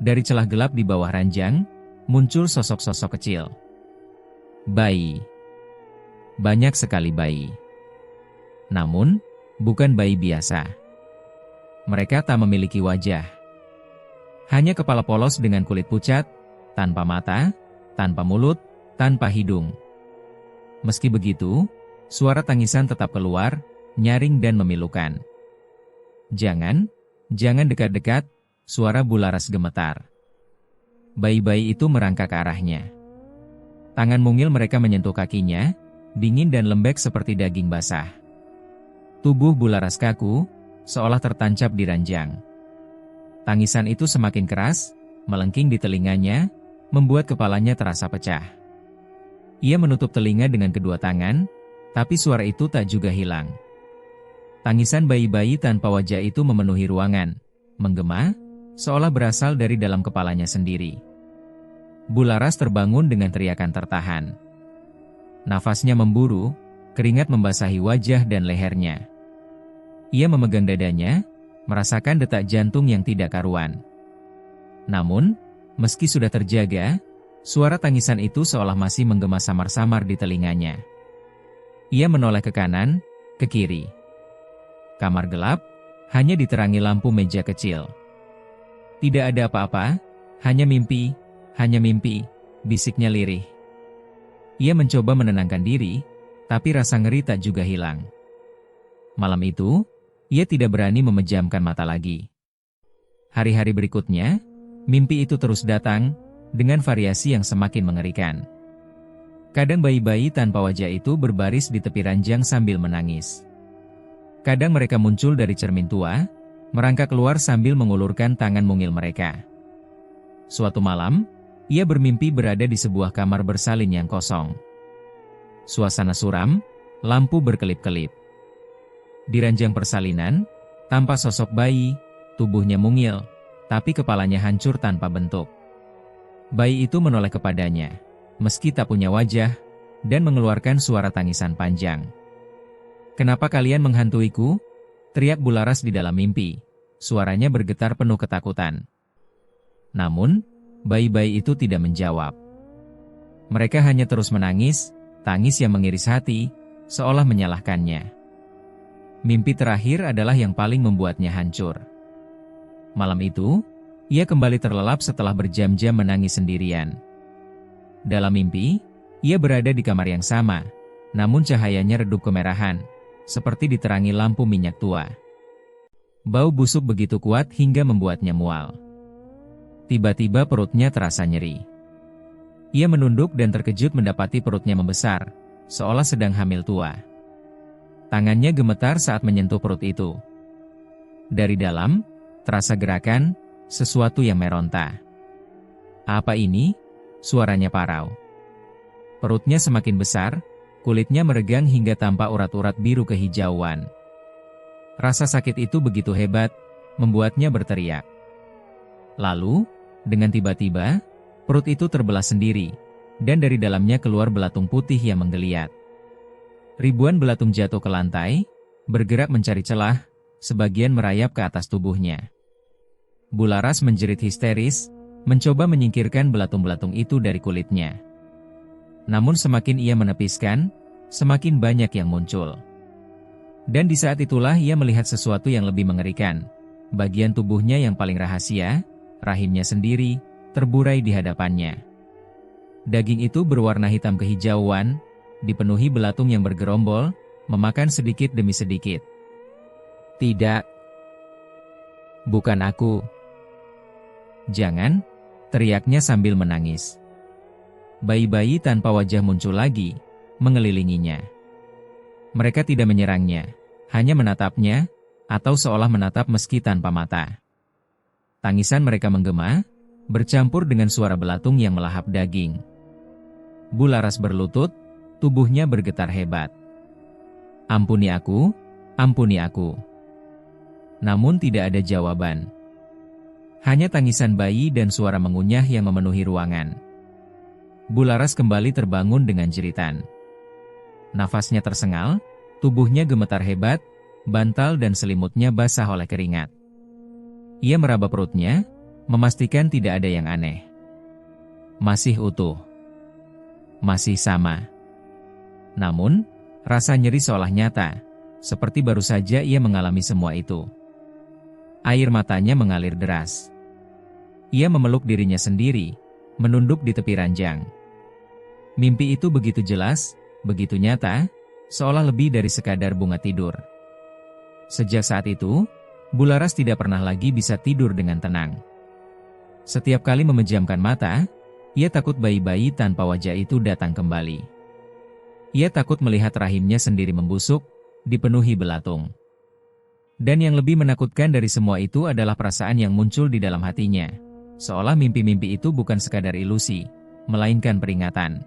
Dari celah gelap di bawah ranjang, muncul sosok-sosok kecil. Bayi. Banyak sekali bayi. Namun, bukan bayi biasa. Mereka tak memiliki wajah. Hanya kepala polos dengan kulit pucat, tanpa mata, tanpa mulut, tanpa hidung. Meski begitu, suara tangisan tetap keluar, nyaring dan memilukan. Jangan dekat-dekat, suara Bularas gemetar. Bayi-bayi itu merangkak ke arahnya. Tangan mungil mereka menyentuh kakinya, dingin dan lembek seperti daging basah. Tubuh Bularas kaku, seolah tertancap di ranjang. Tangisan itu semakin keras, melengking di telinganya, membuat kepalanya terasa pecah. Ia menutup telinga dengan kedua tangan, tapi suara itu tak juga hilang. Tangisan bayi-bayi tanpa wajah itu memenuhi ruangan, menggema, seolah berasal dari dalam kepalanya sendiri. Bularas terbangun dengan teriakan tertahan. Nafasnya memburu, keringat membasahi wajah dan lehernya. Ia memegang dadanya, merasakan detak jantung yang tidak karuan. Namun, meski sudah terjaga, suara tangisan itu seolah masih menggema samar-samar di telinganya. Ia menoleh ke kanan, ke kiri. Kamar gelap, hanya diterangi lampu meja kecil. Tidak ada apa-apa, hanya mimpi, bisiknya lirih. Ia mencoba menenangkan diri, tapi rasa ngeri tak juga hilang. Malam itu, ia tidak berani memejamkan mata lagi. Hari-hari berikutnya, mimpi itu terus datang, dengan variasi yang semakin mengerikan. Kadang bayi-bayi tanpa wajah itu berbaris di tepi ranjang sambil menangis. Kadang mereka muncul dari cermin tua, merangkak keluar sambil mengulurkan tangan mungil mereka. Suatu malam, ia bermimpi berada di sebuah kamar bersalin yang kosong. Suasana suram, lampu berkelip-kelip. Di ranjang persalinan, tampak sosok bayi, tubuhnya mungil, tapi kepalanya hancur tanpa bentuk. Bayi itu menoleh kepadanya, meski tak punya wajah, dan mengeluarkan suara tangisan panjang. "Kenapa kalian menghantuiku?" teriak Bularas di dalam mimpi. Suaranya bergetar penuh ketakutan. Namun, bayi-bayi itu tidak menjawab. Mereka hanya terus menangis, tangis yang mengiris hati, seolah menyalahkannya. Mimpi terakhir adalah yang paling membuatnya hancur. Malam itu, ia kembali terlelap setelah berjam-jam menangis sendirian. Dalam mimpi, ia berada di kamar yang sama, namun cahayanya redup kemerahan, seperti diterangi lampu minyak tua. Bau busuk begitu kuat hingga membuatnya mual. Tiba-tiba perutnya terasa nyeri. Ia menunduk dan terkejut mendapati perutnya membesar, seolah sedang hamil tua. Tangannya gemetar saat menyentuh perut itu. Dari dalam, terasa gerakan, sesuatu yang meronta. "Apa ini?" suaranya parau. Perutnya semakin besar, kulitnya meregang hingga tampak urat-urat biru kehijauan. Rasa sakit itu begitu hebat, membuatnya berteriak. Lalu, dengan tiba-tiba, perut itu terbelah sendiri, dan dari dalamnya keluar belatung putih yang menggeliat. Ribuan belatung jatuh ke lantai, bergerak mencari celah, sebagian merayap ke atas tubuhnya. Bularas menjerit histeris, mencoba menyingkirkan belatung-belatung itu dari kulitnya. Namun semakin ia menepiskan, semakin banyak yang muncul. Dan di saat itulah ia melihat sesuatu yang lebih mengerikan. Bagian tubuhnya yang paling rahasia, rahimnya sendiri, terburai di hadapannya. Daging itu berwarna hitam kehijauan, dipenuhi belatung yang bergerombol, memakan sedikit demi sedikit. "Tidak. Bukan aku." "Jangan," teriaknya sambil menangis. Bayi-bayi tanpa wajah muncul lagi, mengelilinginya. Mereka tidak menyerangnya, hanya menatapnya, atau seolah menatap meski tanpa mata. Tangisan mereka menggema, bercampur dengan suara belatung yang melahap daging. Bularas berlutut, tubuhnya bergetar hebat. "Ampuni aku, ampuni aku." Namun tidak ada jawaban. Hanya tangisan bayi dan suara mengunyah yang memenuhi ruangan. Bularas kembali terbangun dengan jeritan. Nafasnya tersengal, tubuhnya gemetar hebat, bantal dan selimutnya basah oleh keringat. Ia meraba perutnya, memastikan tidak ada yang aneh. Masih utuh. Masih sama. Namun, rasa nyeri seolah nyata, seperti baru saja ia mengalami semua itu. Air matanya mengalir deras. Ia memeluk dirinya sendiri, menunduk di tepi ranjang. Mimpi itu begitu jelas, begitu nyata, seolah lebih dari sekadar bunga tidur. Sejak saat itu, Bularas tidak pernah lagi bisa tidur dengan tenang. Setiap kali memejamkan mata, ia takut bayi-bayi tanpa wajah itu datang kembali. Ia takut melihat rahimnya sendiri membusuk, dipenuhi belatung. Dan yang lebih menakutkan dari semua itu adalah perasaan yang muncul di dalam hatinya. Seolah mimpi-mimpi itu bukan sekadar ilusi, melainkan peringatan.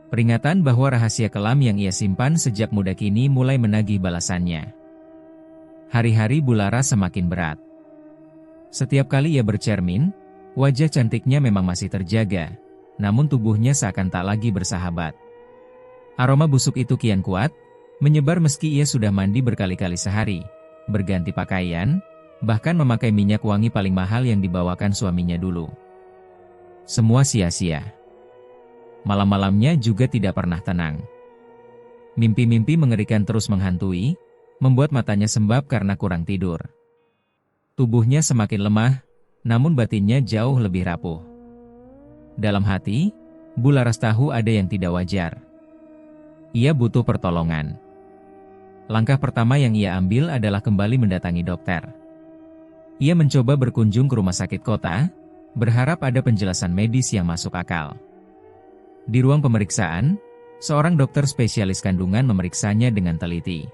Peringatan bahwa rahasia kelam yang ia simpan sejak muda kini mulai menagih balasannya. Hari-hari Bularas semakin berat. Setiap kali ia bercermin, Wajah cantiknya memang masih terjaga, namun tubuhnya seakan tak lagi bersahabat. Aroma busuk itu kian kuat, menyebar meski ia sudah mandi berkali-kali sehari, berganti pakaian, bahkan memakai minyak wangi paling mahal yang dibawakan suaminya dulu. Semua sia-sia. Malam-malamnya juga tidak pernah tenang. Mimpi-mimpi mengerikan terus menghantui, membuat matanya sembab karena kurang tidur. Tubuhnya semakin lemah, namun batinnya jauh lebih rapuh. Dalam hati, Bularas tahu ada yang tidak wajar. Ia butuh pertolongan. Langkah pertama yang ia ambil adalah kembali mendatangi dokter. Ia mencoba berkunjung ke rumah sakit kota, berharap ada penjelasan medis yang masuk akal. Di ruang pemeriksaan, seorang dokter spesialis kandungan memeriksanya dengan teliti.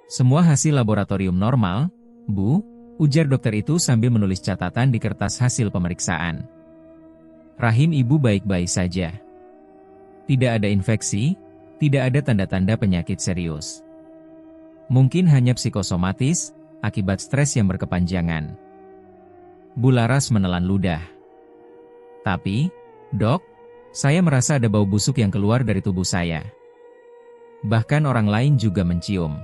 Semua hasil laboratorium normal, Bu, ujar dokter itu sambil menulis catatan di kertas hasil pemeriksaan. Rahim ibu baik-baik saja. Tidak ada infeksi, tidak ada tanda-tanda penyakit serius. Mungkin hanya psikosomatis, akibat stres yang berkepanjangan. Bularas menelan ludah. Tapi, Dok, saya merasa ada bau busuk yang keluar dari tubuh saya. Bahkan orang lain juga mencium.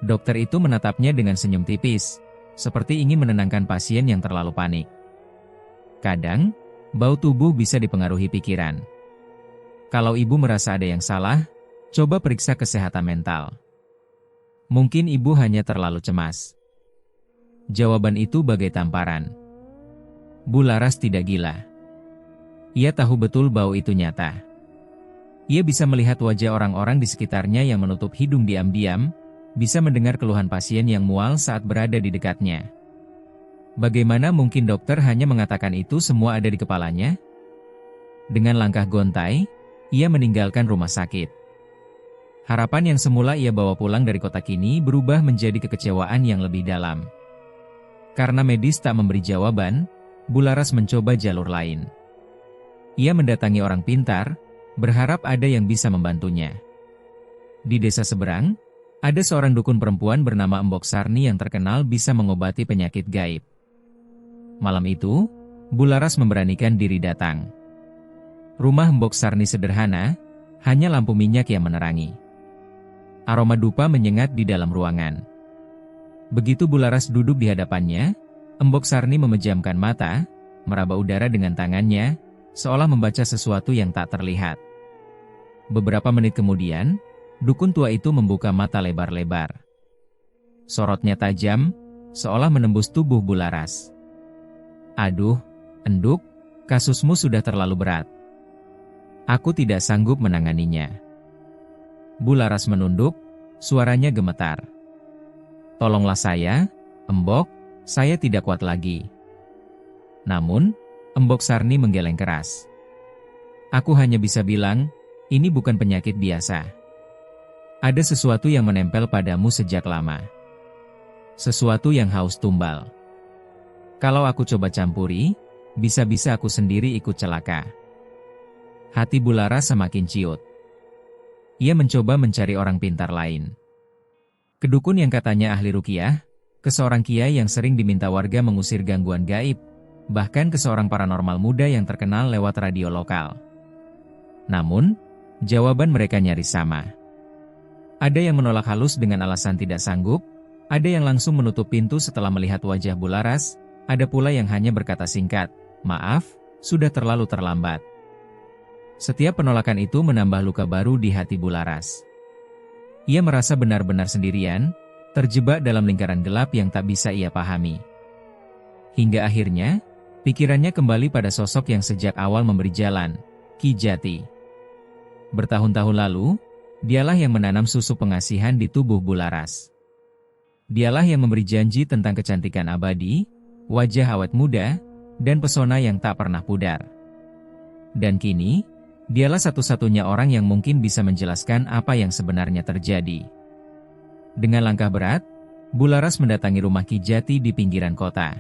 Dokter itu menatapnya dengan senyum tipis, seperti ingin menenangkan pasien yang terlalu panik. Kadang, bau tubuh bisa dipengaruhi pikiran. Kalau ibu merasa ada yang salah, coba periksa kesehatan mental. Mungkin ibu hanya terlalu cemas. Jawaban itu bagai tamparan. Bularas tidak gila. Ia tahu betul bau itu nyata. Ia bisa melihat wajah orang-orang di sekitarnya yang menutup hidung diam-diam, bisa mendengar keluhan pasien yang mual saat berada di dekatnya. Bagaimana mungkin dokter hanya mengatakan itu semua ada di kepalanya? Dengan langkah gontai, ia meninggalkan rumah sakit. Harapan yang semula ia bawa pulang dari kota kini berubah menjadi kekecewaan yang lebih dalam. Karena medis tak memberi jawaban, Bularas mencoba jalur lain. Ia mendatangi orang pintar, berharap ada yang bisa membantunya. Di desa seberang, ada seorang dukun perempuan bernama Embok Sarni yang terkenal bisa mengobati penyakit gaib. Malam itu, Bularas memberanikan diri datang. Rumah Embok Sarni sederhana, hanya lampu minyak yang menerangi. Aroma dupa menyengat di dalam ruangan. Begitu Bularas duduk di hadapannya, Embok Sarni memejamkan mata, meraba udara dengan tangannya, seolah membaca sesuatu yang tak terlihat. Beberapa menit kemudian, dukun tua itu membuka mata lebar-lebar. Sorotnya tajam, seolah menembus tubuh Bularas. Aduh, Enduk, kasusmu sudah terlalu berat. Aku tidak sanggup menanganinya. Bularas menunduk, suaranya gemetar. Tolonglah saya, Embok, saya tidak kuat lagi. Namun, Embok Sarni menggeleng keras. Aku hanya bisa bilang, ini bukan penyakit biasa. Ada sesuatu yang menempel padamu sejak lama. Sesuatu yang haus tumbal. Kalau aku coba campuri, bisa-bisa aku sendiri ikut celaka. Hati Bularas semakin ciut. Ia mencoba mencari orang pintar lain. Kedukun yang katanya ahli ruqyah, ke seorang kiai yang sering diminta warga mengusir gangguan gaib, bahkan ke seorang paranormal muda yang terkenal lewat radio lokal. Namun, jawaban mereka nyaris sama. Ada yang menolak halus dengan alasan tidak sanggup, ada yang langsung menutup pintu setelah melihat wajah Bularas, ada pula yang hanya berkata singkat, "Maaf, sudah terlalu terlambat." Setiap penolakan itu menambah luka baru di hati Bularas. Ia merasa benar-benar sendirian, terjebak dalam lingkaran gelap yang tak bisa ia pahami. Hingga akhirnya, pikirannya kembali pada sosok yang sejak awal memberi jalan, Ki Jati. Bertahun-tahun lalu, dialah yang menanam susu pengasihan di tubuh Bularas. Dialah yang memberi janji tentang kecantikan abadi, wajah awet muda, dan pesona yang tak pernah pudar. Dan kini, dialah satu-satunya orang yang mungkin bisa menjelaskan apa yang sebenarnya terjadi. Dengan langkah berat, Bularas mendatangi rumah Ki Jati di pinggiran kota.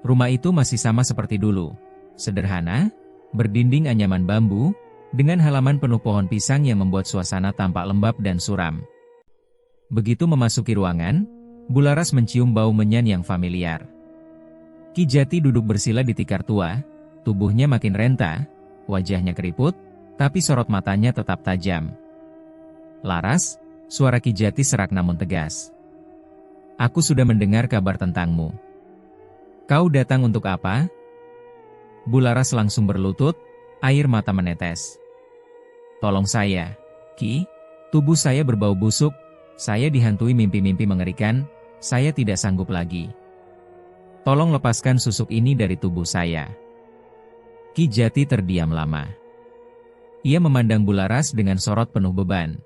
Rumah itu masih sama seperti dulu, sederhana, berdinding anyaman bambu, dengan halaman penuh pohon pisang yang membuat suasana tampak lembab dan suram. Begitu memasuki ruangan, Bularas mencium bau menyan yang familiar. Ki Jati duduk bersila di tikar tua, tubuhnya makin renta, wajahnya keriput, tapi sorot matanya tetap tajam. "Laras," suara Ki Jati serak namun tegas. "Aku sudah mendengar kabar tentangmu. Kau datang untuk apa?" Bularas langsung berlutut, air mata menetes. "Tolong saya, Ki. Tubuh saya berbau busuk, saya dihantui mimpi-mimpi mengerikan, saya tidak sanggup lagi. Tolong lepaskan susuk ini dari tubuh saya." Ki Jati terdiam lama. Ia memandang Bularas dengan sorot penuh beban.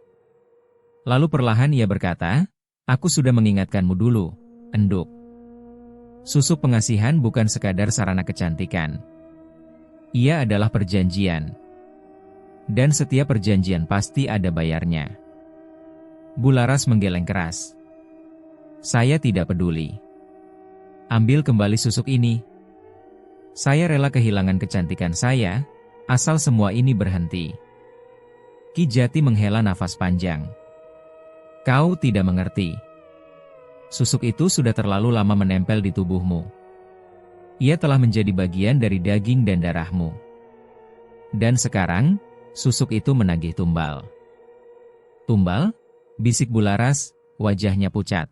Lalu perlahan ia berkata, "Aku sudah mengingatkanmu dulu, Enduk. Susuk pengasihan bukan sekadar sarana kecantikan. Ia adalah perjanjian. Dan setiap perjanjian pasti ada bayarnya." Bularas menggeleng keras. "Saya tidak peduli. Ambil kembali susuk ini. Saya rela kehilangan kecantikan saya, asal semua ini berhenti." Ki Jati menghela nafas panjang. "Kau tidak mengerti. Susuk itu sudah terlalu lama menempel di tubuhmu. Ia telah menjadi bagian dari daging dan darahmu. Dan sekarang, susuk itu menagih tumbal." "Tumbal?" bisik Bularas, wajahnya pucat.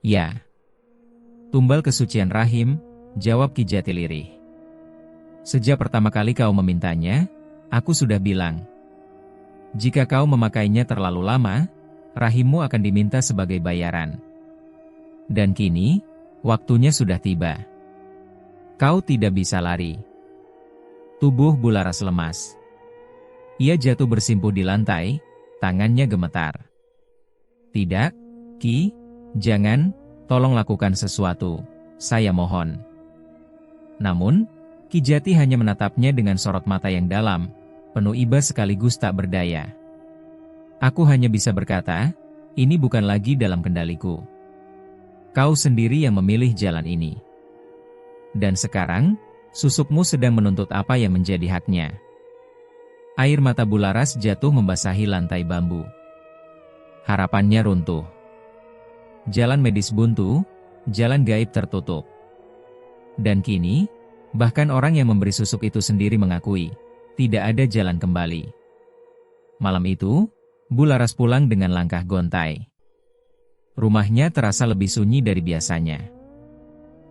"Ya. Tumbal kesucian rahim," jawab Ki Jati lirih. "Sejak pertama kali kau memintanya, aku sudah bilang. Jika kau memakainya terlalu lama, rahimmu akan diminta sebagai bayaran. Dan kini, waktunya sudah tiba. Kau tidak bisa lari." Tubuh Bularas lemas. Ia jatuh bersimpuh di lantai, tangannya gemetar. "Tidak, Ki, jangan, tolong lakukan sesuatu, saya mohon." Namun, Ki Jati hanya menatapnya dengan sorot mata yang dalam, penuh iba sekaligus tak berdaya. "Aku hanya bisa berkata, ini bukan lagi dalam kendaliku. Kau sendiri yang memilih jalan ini. Dan sekarang, susukmu sedang menuntut apa yang menjadi haknya." Air mata Bularas jatuh membasahi lantai bambu. Harapannya runtuh. Jalan medis buntu, jalan gaib tertutup. Dan kini, bahkan orang yang memberi susuk itu sendiri mengakui, tidak ada jalan kembali. Malam itu, Bularas pulang dengan langkah gontai. Rumahnya terasa lebih sunyi dari biasanya.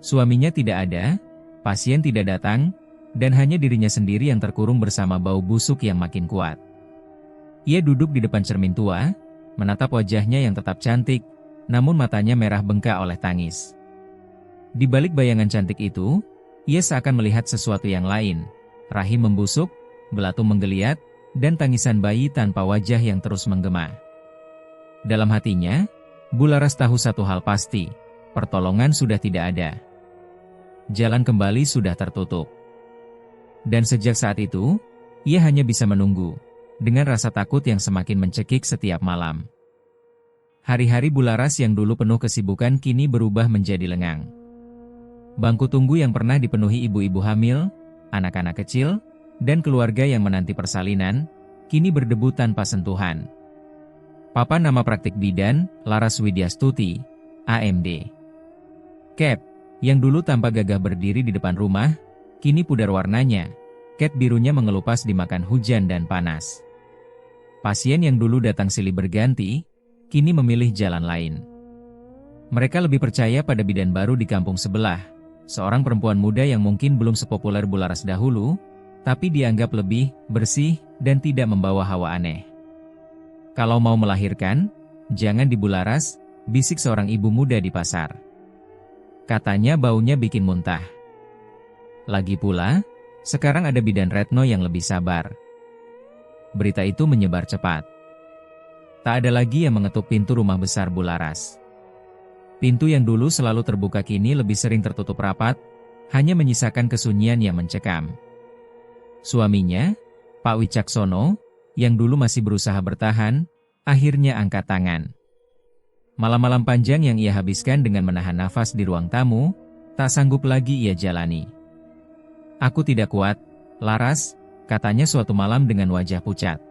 Suaminya tidak ada, pasien tidak datang, dan hanya dirinya sendiri yang terkurung bersama bau busuk yang makin kuat. Ia duduk di depan cermin tua, menatap wajahnya yang tetap cantik, namun matanya merah bengkak oleh tangis. Di balik bayangan cantik itu, ia seakan melihat sesuatu yang lain, rahim membusuk, belatung menggeliat, dan tangisan bayi tanpa wajah yang terus menggema. Dalam hatinya, Bularas tahu satu hal pasti, pertolongan sudah tidak ada. Jalan kembali sudah tertutup. Dan sejak saat itu, ia hanya bisa menunggu, dengan rasa takut yang semakin mencekik setiap malam. Hari-hari Bularas yang dulu penuh kesibukan kini berubah menjadi lengang. Bangku tunggu yang pernah dipenuhi ibu-ibu hamil, anak-anak kecil, dan keluarga yang menanti persalinan, kini berdebu tanpa sentuhan. Papan nama praktik bidan, Laras Widyastuti, AMD. Cap, yang dulu tampak gagah berdiri di depan rumah, kini pudar warnanya, cat birunya mengelupas dimakan hujan dan panas. Pasien yang dulu datang silih berganti, kini memilih jalan lain. Mereka lebih percaya pada bidan baru di kampung sebelah, seorang perempuan muda yang mungkin belum sepopuler Bularas dahulu, tapi dianggap lebih bersih dan tidak membawa hawa aneh. "Kalau mau melahirkan, jangan di Bularas," bisik seorang ibu muda di pasar. Katanya baunya bikin muntah. Lagi pula, sekarang ada bidan Retno yang lebih sabar. Berita itu menyebar cepat. Tak ada lagi yang mengetuk pintu rumah besar Bularas. Pintu yang dulu selalu terbuka kini lebih sering tertutup rapat, hanya menyisakan kesunyian yang mencekam. Suaminya, Pak Wicaksono, yang dulu masih berusaha bertahan, akhirnya angkat tangan. Malam-malam panjang yang ia habiskan dengan menahan nafas di ruang tamu, tak sanggup lagi ia jalani. "Aku tidak kuat, Laras," katanya suatu malam dengan wajah pucat.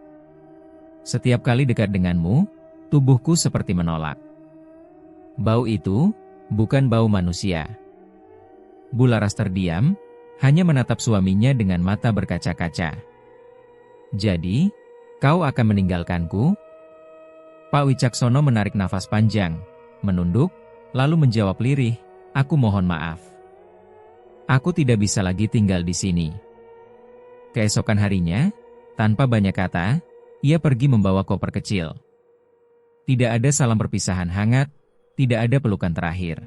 "Setiap kali dekat denganmu, tubuhku seperti menolak. Bau itu, bukan bau manusia. Bularas terdiam, hanya menatap suaminya dengan mata berkaca-kaca. "Jadi, kau akan meninggalkanku?" Pak Wicaksono menarik nafas panjang, menunduk, lalu menjawab lirih, "Aku mohon maaf. Aku tidak bisa lagi tinggal di sini." Keesokan harinya, tanpa banyak kata, ia pergi membawa koper kecil. Tidak ada salam perpisahan hangat, tidak ada pelukan terakhir.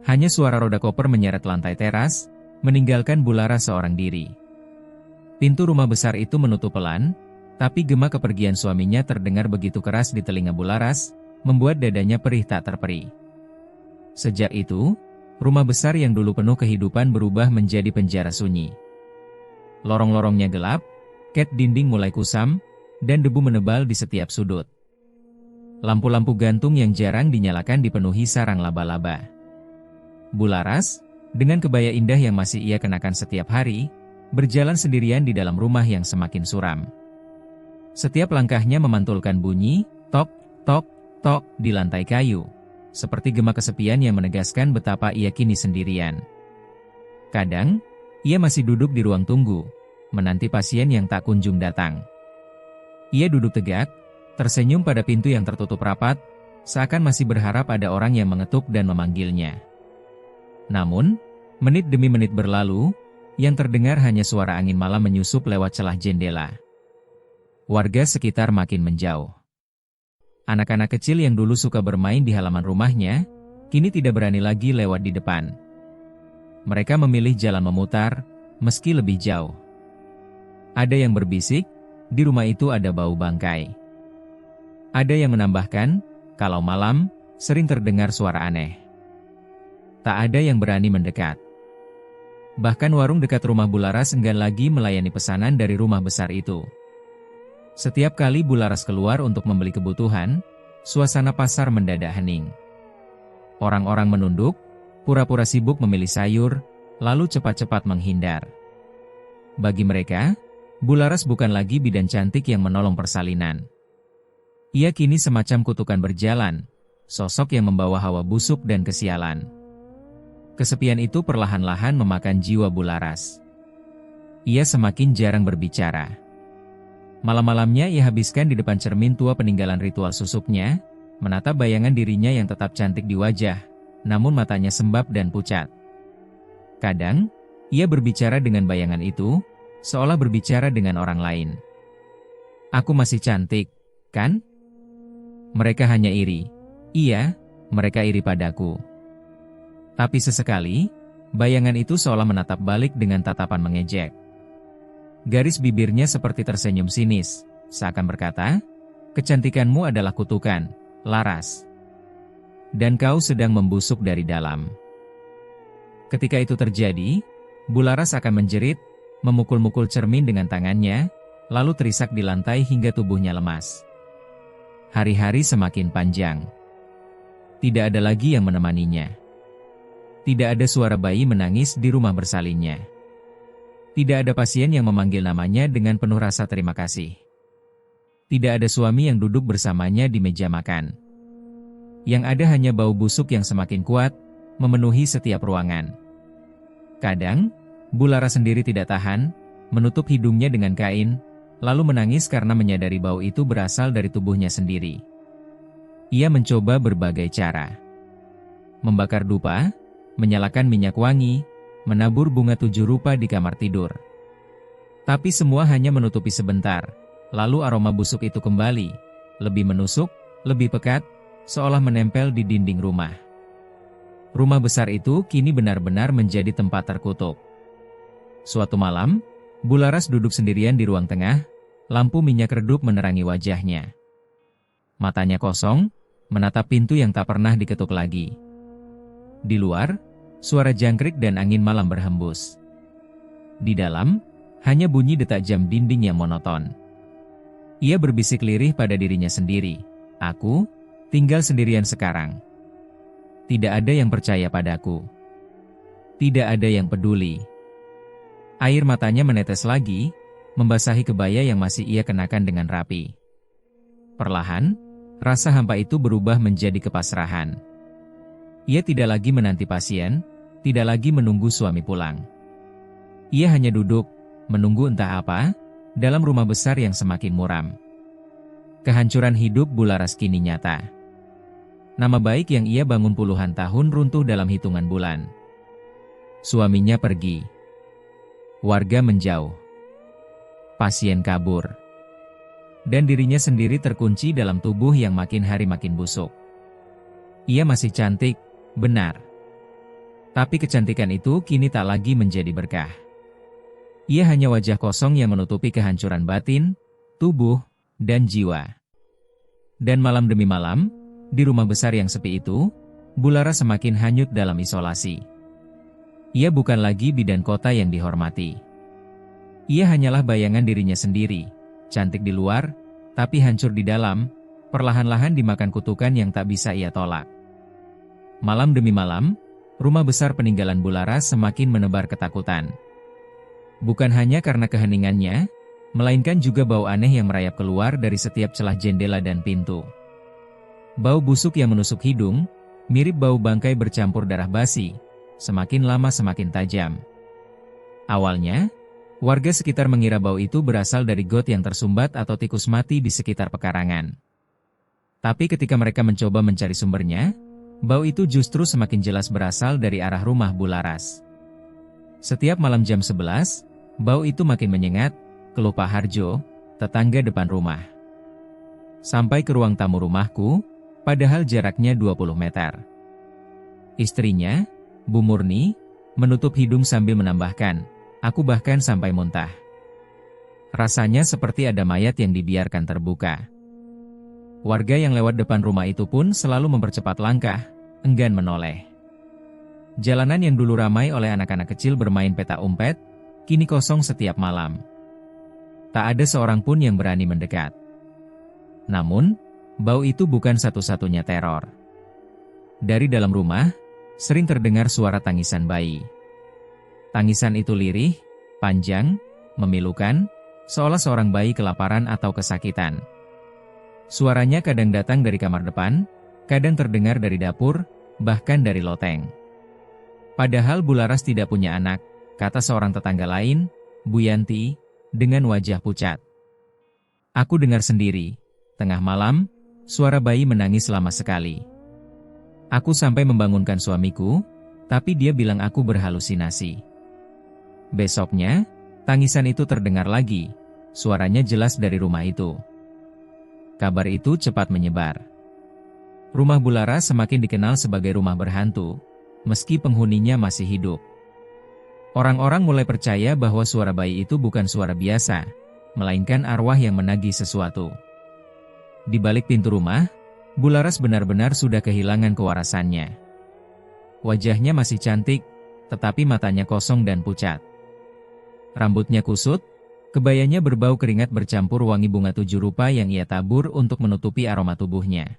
Hanya suara roda koper menyeret lantai teras, meninggalkan Bularas seorang diri. Pintu rumah besar itu menutup pelan, tapi gema kepergian suaminya terdengar begitu keras di telinga Bularas, membuat dadanya perih tak terperi. Sejak itu, rumah besar yang dulu penuh kehidupan berubah menjadi penjara sunyi. Lorong-lorongnya gelap, ket dinding mulai kusam, dan debu menebal di setiap sudut. Lampu-lampu gantung yang jarang dinyalakan dipenuhi sarang laba-laba. Bularas, dengan kebaya indah yang masih ia kenakan setiap hari, berjalan sendirian di dalam rumah yang semakin suram. Setiap langkahnya memantulkan bunyi, tok, tok, tok, di lantai kayu, seperti gema kesepian yang menegaskan betapa ia kini sendirian. Kadang, ia masih duduk di ruang tunggu, menanti pasien yang tak kunjung datang. Ia duduk tegak, tersenyum pada pintu yang tertutup rapat, seakan masih berharap ada orang yang mengetuk dan memanggilnya. Namun, menit demi menit berlalu, yang terdengar hanya suara angin malam menyusup lewat celah jendela. Warga sekitar makin menjauh. Anak-anak kecil yang dulu suka bermain di halaman rumahnya, kini tidak berani lagi lewat di depan. Mereka memilih jalan memutar, meski lebih jauh. Ada yang berbisik, di rumah itu ada bau bangkai. Ada yang menambahkan, kalau malam, sering terdengar suara aneh. Tak ada yang berani mendekat. Bahkan warung dekat rumah Bularas enggan lagi melayani pesanan dari rumah besar itu. Setiap kali Bularas keluar untuk membeli kebutuhan, suasana pasar mendadak hening. Orang-orang menunduk, pura-pura sibuk memilih sayur, lalu cepat-cepat menghindar. Bagi mereka, Bularas bukan lagi bidan cantik yang menolong persalinan. Ia kini semacam kutukan berjalan, sosok yang membawa hawa busuk dan kesialan. Kesepian itu perlahan-lahan memakan jiwa Bularas. Ia semakin jarang berbicara. Malam-malamnya ia habiskan di depan cermin tua peninggalan ritual susuknya, menatap bayangan dirinya yang tetap cantik di wajah, namun matanya sembab dan pucat. Kadang, ia berbicara dengan bayangan itu, seolah berbicara dengan orang lain. "Aku masih cantik, kan?" Mereka hanya iri. Iya, mereka iri padaku. Tapi sesekali, bayangan itu seolah menatap balik dengan tatapan mengejek. Garis bibirnya seperti tersenyum sinis, seakan berkata, "Kecantikanmu adalah kutukan, Laras. Dan kau sedang membusuk dari dalam." Ketika itu terjadi, Bularas akan menjerit, memukul-mukul cermin dengan tangannya, lalu terisak di lantai hingga tubuhnya lemas. Hari-hari semakin panjang. Tidak ada lagi yang menemaninya. Tidak ada suara bayi menangis di rumah bersalinnya. Tidak ada pasien yang memanggil namanya dengan penuh rasa terima kasih. Tidak ada suami yang duduk bersamanya di meja makan. Yang ada hanya bau busuk yang semakin kuat, memenuhi setiap ruangan. Kadang, Bularas sendiri tidak tahan, menutup hidungnya dengan kain, lalu menangis karena menyadari bau itu berasal dari tubuhnya sendiri. Ia mencoba berbagai cara. Membakar dupa, menyalakan minyak wangi, menabur bunga 7 rupa di kamar tidur. Tapi semua hanya menutupi sebentar, lalu aroma busuk itu kembali, lebih menusuk, lebih pekat, seolah menempel di dinding rumah. Rumah besar itu kini benar-benar menjadi tempat terkutuk. Suatu malam, Bularas duduk sendirian di ruang tengah, lampu minyak redup menerangi wajahnya. Matanya kosong, menatap pintu yang tak pernah diketuk lagi. Di luar, suara jangkrik dan angin malam berhembus. Di dalam, hanya bunyi detak jam dinding yang monoton. Ia berbisik lirih pada dirinya sendiri, "Aku tinggal sendirian sekarang. Tidak ada yang percaya padaku. Tidak ada yang peduli." Air matanya menetes lagi, membasahi kebaya yang masih ia kenakan dengan rapi. Perlahan, rasa hampa itu berubah menjadi kepasrahan. Ia tidak lagi menanti pasien, tidak lagi menunggu suami pulang. Ia hanya duduk, menunggu entah apa, dalam rumah besar yang semakin muram. Kehancuran hidup Bularas kini nyata. Nama baik yang ia bangun puluhan tahun runtuh dalam hitungan bulan. Suaminya pergi. Warga menjauh. Pasien kabur. Dan dirinya sendiri terkunci dalam tubuh yang makin hari makin busuk. Ia masih cantik, benar. Tapi kecantikan itu kini tak lagi menjadi berkah. Ia hanya wajah kosong yang menutupi kehancuran batin, tubuh, dan jiwa. Dan malam demi malam, di rumah besar yang sepi itu, Bularas semakin hanyut dalam isolasi. Ia bukan lagi bidan kota yang dihormati. Ia hanyalah bayangan dirinya sendiri, cantik di luar, tapi hancur di dalam, perlahan-lahan dimakan kutukan yang tak bisa ia tolak. Malam demi malam, rumah besar peninggalan Bularas semakin menebar ketakutan. Bukan hanya karena keheningannya, melainkan juga bau aneh yang merayap keluar dari setiap celah jendela dan pintu. Bau busuk yang menusuk hidung, mirip bau bangkai bercampur darah basi, semakin lama semakin tajam. Awalnya, warga sekitar mengira bau itu berasal dari got yang tersumbat atau tikus mati di sekitar pekarangan. Tapi ketika mereka mencoba mencari sumbernya, bau itu justru semakin jelas berasal dari arah rumah Bularas. Setiap malam jam 11, bau itu makin menyengat, keluh Pak Harjo, tetangga depan rumah. Sampai ke ruang tamu rumahku, padahal jaraknya 20 meter. Istrinya, Bu Murni, menutup hidung sambil menambahkan, aku bahkan sampai muntah. Rasanya seperti ada mayat yang dibiarkan terbuka. Warga yang lewat depan rumah itu pun selalu mempercepat langkah, enggan menoleh. Jalanan yang dulu ramai oleh anak-anak kecil bermain petak umpet, kini kosong setiap malam. Tak ada seorang pun yang berani mendekat. Namun, bau itu bukan satu-satunya teror. Dari dalam rumah, sering terdengar suara tangisan bayi. Tangisan itu lirih, panjang, memilukan, seolah seorang bayi kelaparan atau kesakitan. Suaranya kadang datang dari kamar depan, kadang terdengar dari dapur, bahkan dari loteng. Padahal Bularas tidak punya anak, kata seorang tetangga lain, Bu Yanti, dengan wajah pucat. Aku dengar sendiri, tengah malam, suara bayi menangis lama sekali. Aku sampai membangunkan suamiku, tapi dia bilang aku berhalusinasi. Besoknya, tangisan itu terdengar lagi, suaranya jelas dari rumah itu. Kabar itu cepat menyebar. Rumah Bularas semakin dikenal sebagai rumah berhantu, meski penghuninya masih hidup. Orang-orang mulai percaya bahwa suara bayi itu bukan suara biasa, melainkan arwah yang menagih sesuatu. Di balik pintu rumah, Bularas benar-benar sudah kehilangan kewarasannya. Wajahnya masih cantik, tetapi matanya kosong dan pucat. Rambutnya kusut, kebayanya berbau keringat bercampur wangi bunga 7 rupa yang ia tabur untuk menutupi aroma tubuhnya.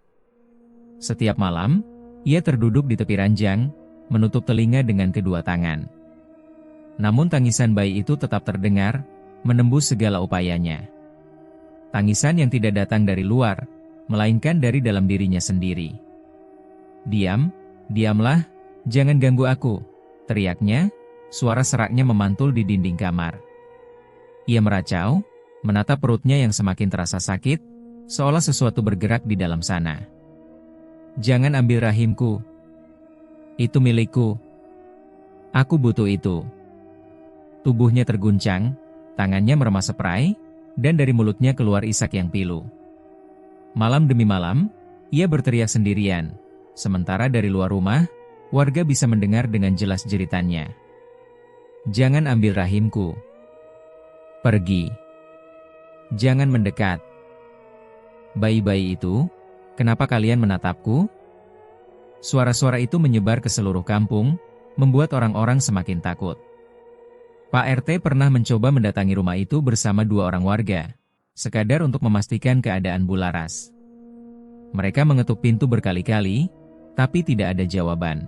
Setiap malam, ia terduduk di tepi ranjang, menutup telinga dengan kedua tangan. Namun tangisan bayi itu tetap terdengar, menembus segala upayanya. Tangisan yang tidak datang dari luar, melainkan dari dalam dirinya sendiri. Diam, diamlah, jangan ganggu aku, teriaknya, suara seraknya memantul di dinding kamar. Ia meracau, menatap perutnya yang semakin terasa sakit, seolah sesuatu bergerak di dalam sana. Jangan ambil rahimku. Itu milikku. Aku butuh itu. Tubuhnya terguncang, tangannya meremas spray, dan dari mulutnya keluar isak yang pilu. Malam demi malam, ia berteriak sendirian, sementara dari luar rumah, warga bisa mendengar dengan jelas jeritannya. Jangan ambil rahimku. Pergi. Jangan mendekat. Bayi-bayi itu, kenapa kalian menatapku? Suara-suara itu menyebar ke seluruh kampung, membuat orang-orang semakin takut. Pak RT pernah mencoba mendatangi rumah itu bersama 2 orang warga, sekadar untuk memastikan keadaan Bularas. Mereka mengetuk pintu berkali-kali, tapi tidak ada jawaban.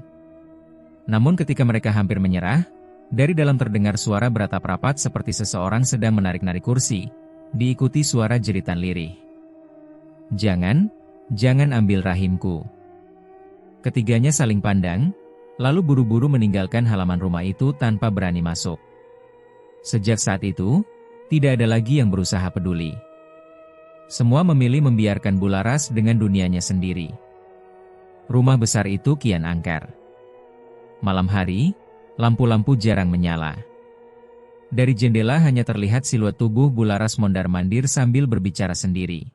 Namun ketika mereka hampir menyerah, dari dalam terdengar suara beratap rapat seperti seseorang sedang menarik-narik kursi, diikuti suara jeritan lirih. Jangan ambil rahimku. Ketiganya saling pandang, lalu buru-buru meninggalkan halaman rumah itu tanpa berani masuk. Sejak saat itu, tidak ada lagi yang berusaha peduli. Semua memilih membiarkan Bularas dengan dunianya sendiri. Rumah besar itu kian angker. Malam hari, lampu-lampu jarang menyala. Dari jendela hanya terlihat siluet tubuh Bularas mondar-mandir sambil berbicara sendiri.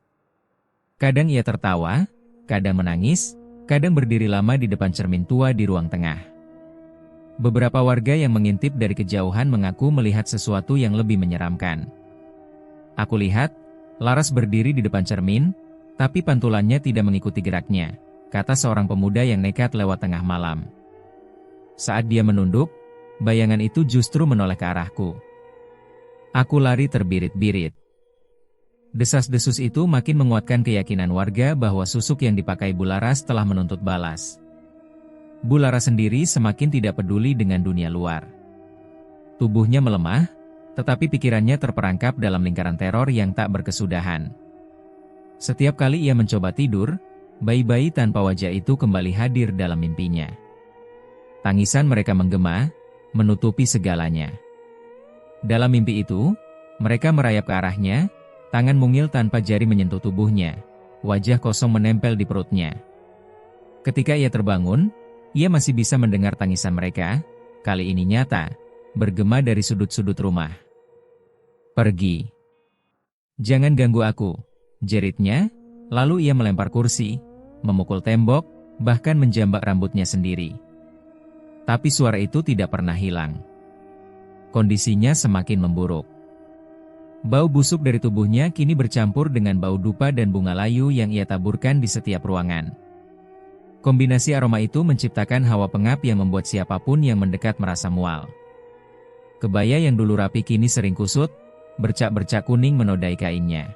Kadang ia tertawa, kadang menangis, kadang berdiri lama di depan cermin tua di ruang tengah. Beberapa warga yang mengintip dari kejauhan mengaku melihat sesuatu yang lebih menyeramkan. Aku lihat, Laras berdiri di depan cermin, tapi pantulannya tidak mengikuti geraknya, kata seorang pemuda yang nekat lewat tengah malam. Saat dia menunduk, bayangan itu justru menoleh ke arahku. Aku lari terbirit-birit. Desas-desus itu makin menguatkan keyakinan warga bahwa susuk yang dipakai Bularas telah menuntut balas. Bularas sendiri semakin tidak peduli dengan dunia luar. Tubuhnya melemah, tetapi pikirannya terperangkap dalam lingkaran teror yang tak berkesudahan. Setiap kali ia mencoba tidur, bayi-bayi tanpa wajah itu kembali hadir dalam mimpinya. Tangisan mereka menggema, menutupi segalanya. Dalam mimpi itu, mereka merayap ke arahnya, tangan mungil tanpa jari menyentuh tubuhnya, wajah kosong menempel di perutnya. Ketika ia terbangun, ia masih bisa mendengar tangisan mereka, kali ini nyata, bergema dari sudut-sudut rumah. Pergi. Jangan ganggu aku, jeritnya, lalu ia melempar kursi, memukul tembok, bahkan menjambak rambutnya sendiri. Tapi suara itu tidak pernah hilang. Kondisinya semakin memburuk. Bau busuk dari tubuhnya kini bercampur dengan bau dupa dan bunga layu yang ia taburkan di setiap ruangan. Kombinasi aroma itu menciptakan hawa pengap yang membuat siapapun yang mendekat merasa mual. Kebaya yang dulu rapi kini sering kusut, bercak-bercak kuning menodai kainnya.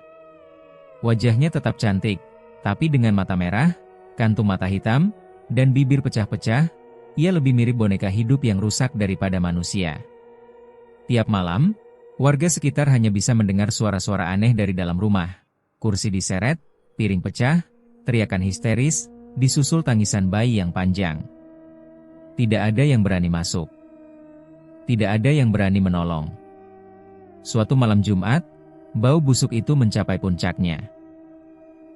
Wajahnya tetap cantik, tapi dengan mata merah, kantung mata hitam, dan bibir pecah-pecah, ia lebih mirip boneka hidup yang rusak daripada manusia. Tiap malam, warga sekitar hanya bisa mendengar suara-suara aneh dari dalam rumah. Kursi diseret, piring pecah, teriakan histeris, disusul tangisan bayi yang panjang. Tidak ada yang berani masuk. Tidak ada yang berani menolong. Suatu malam Jumat, bau busuk itu mencapai puncaknya.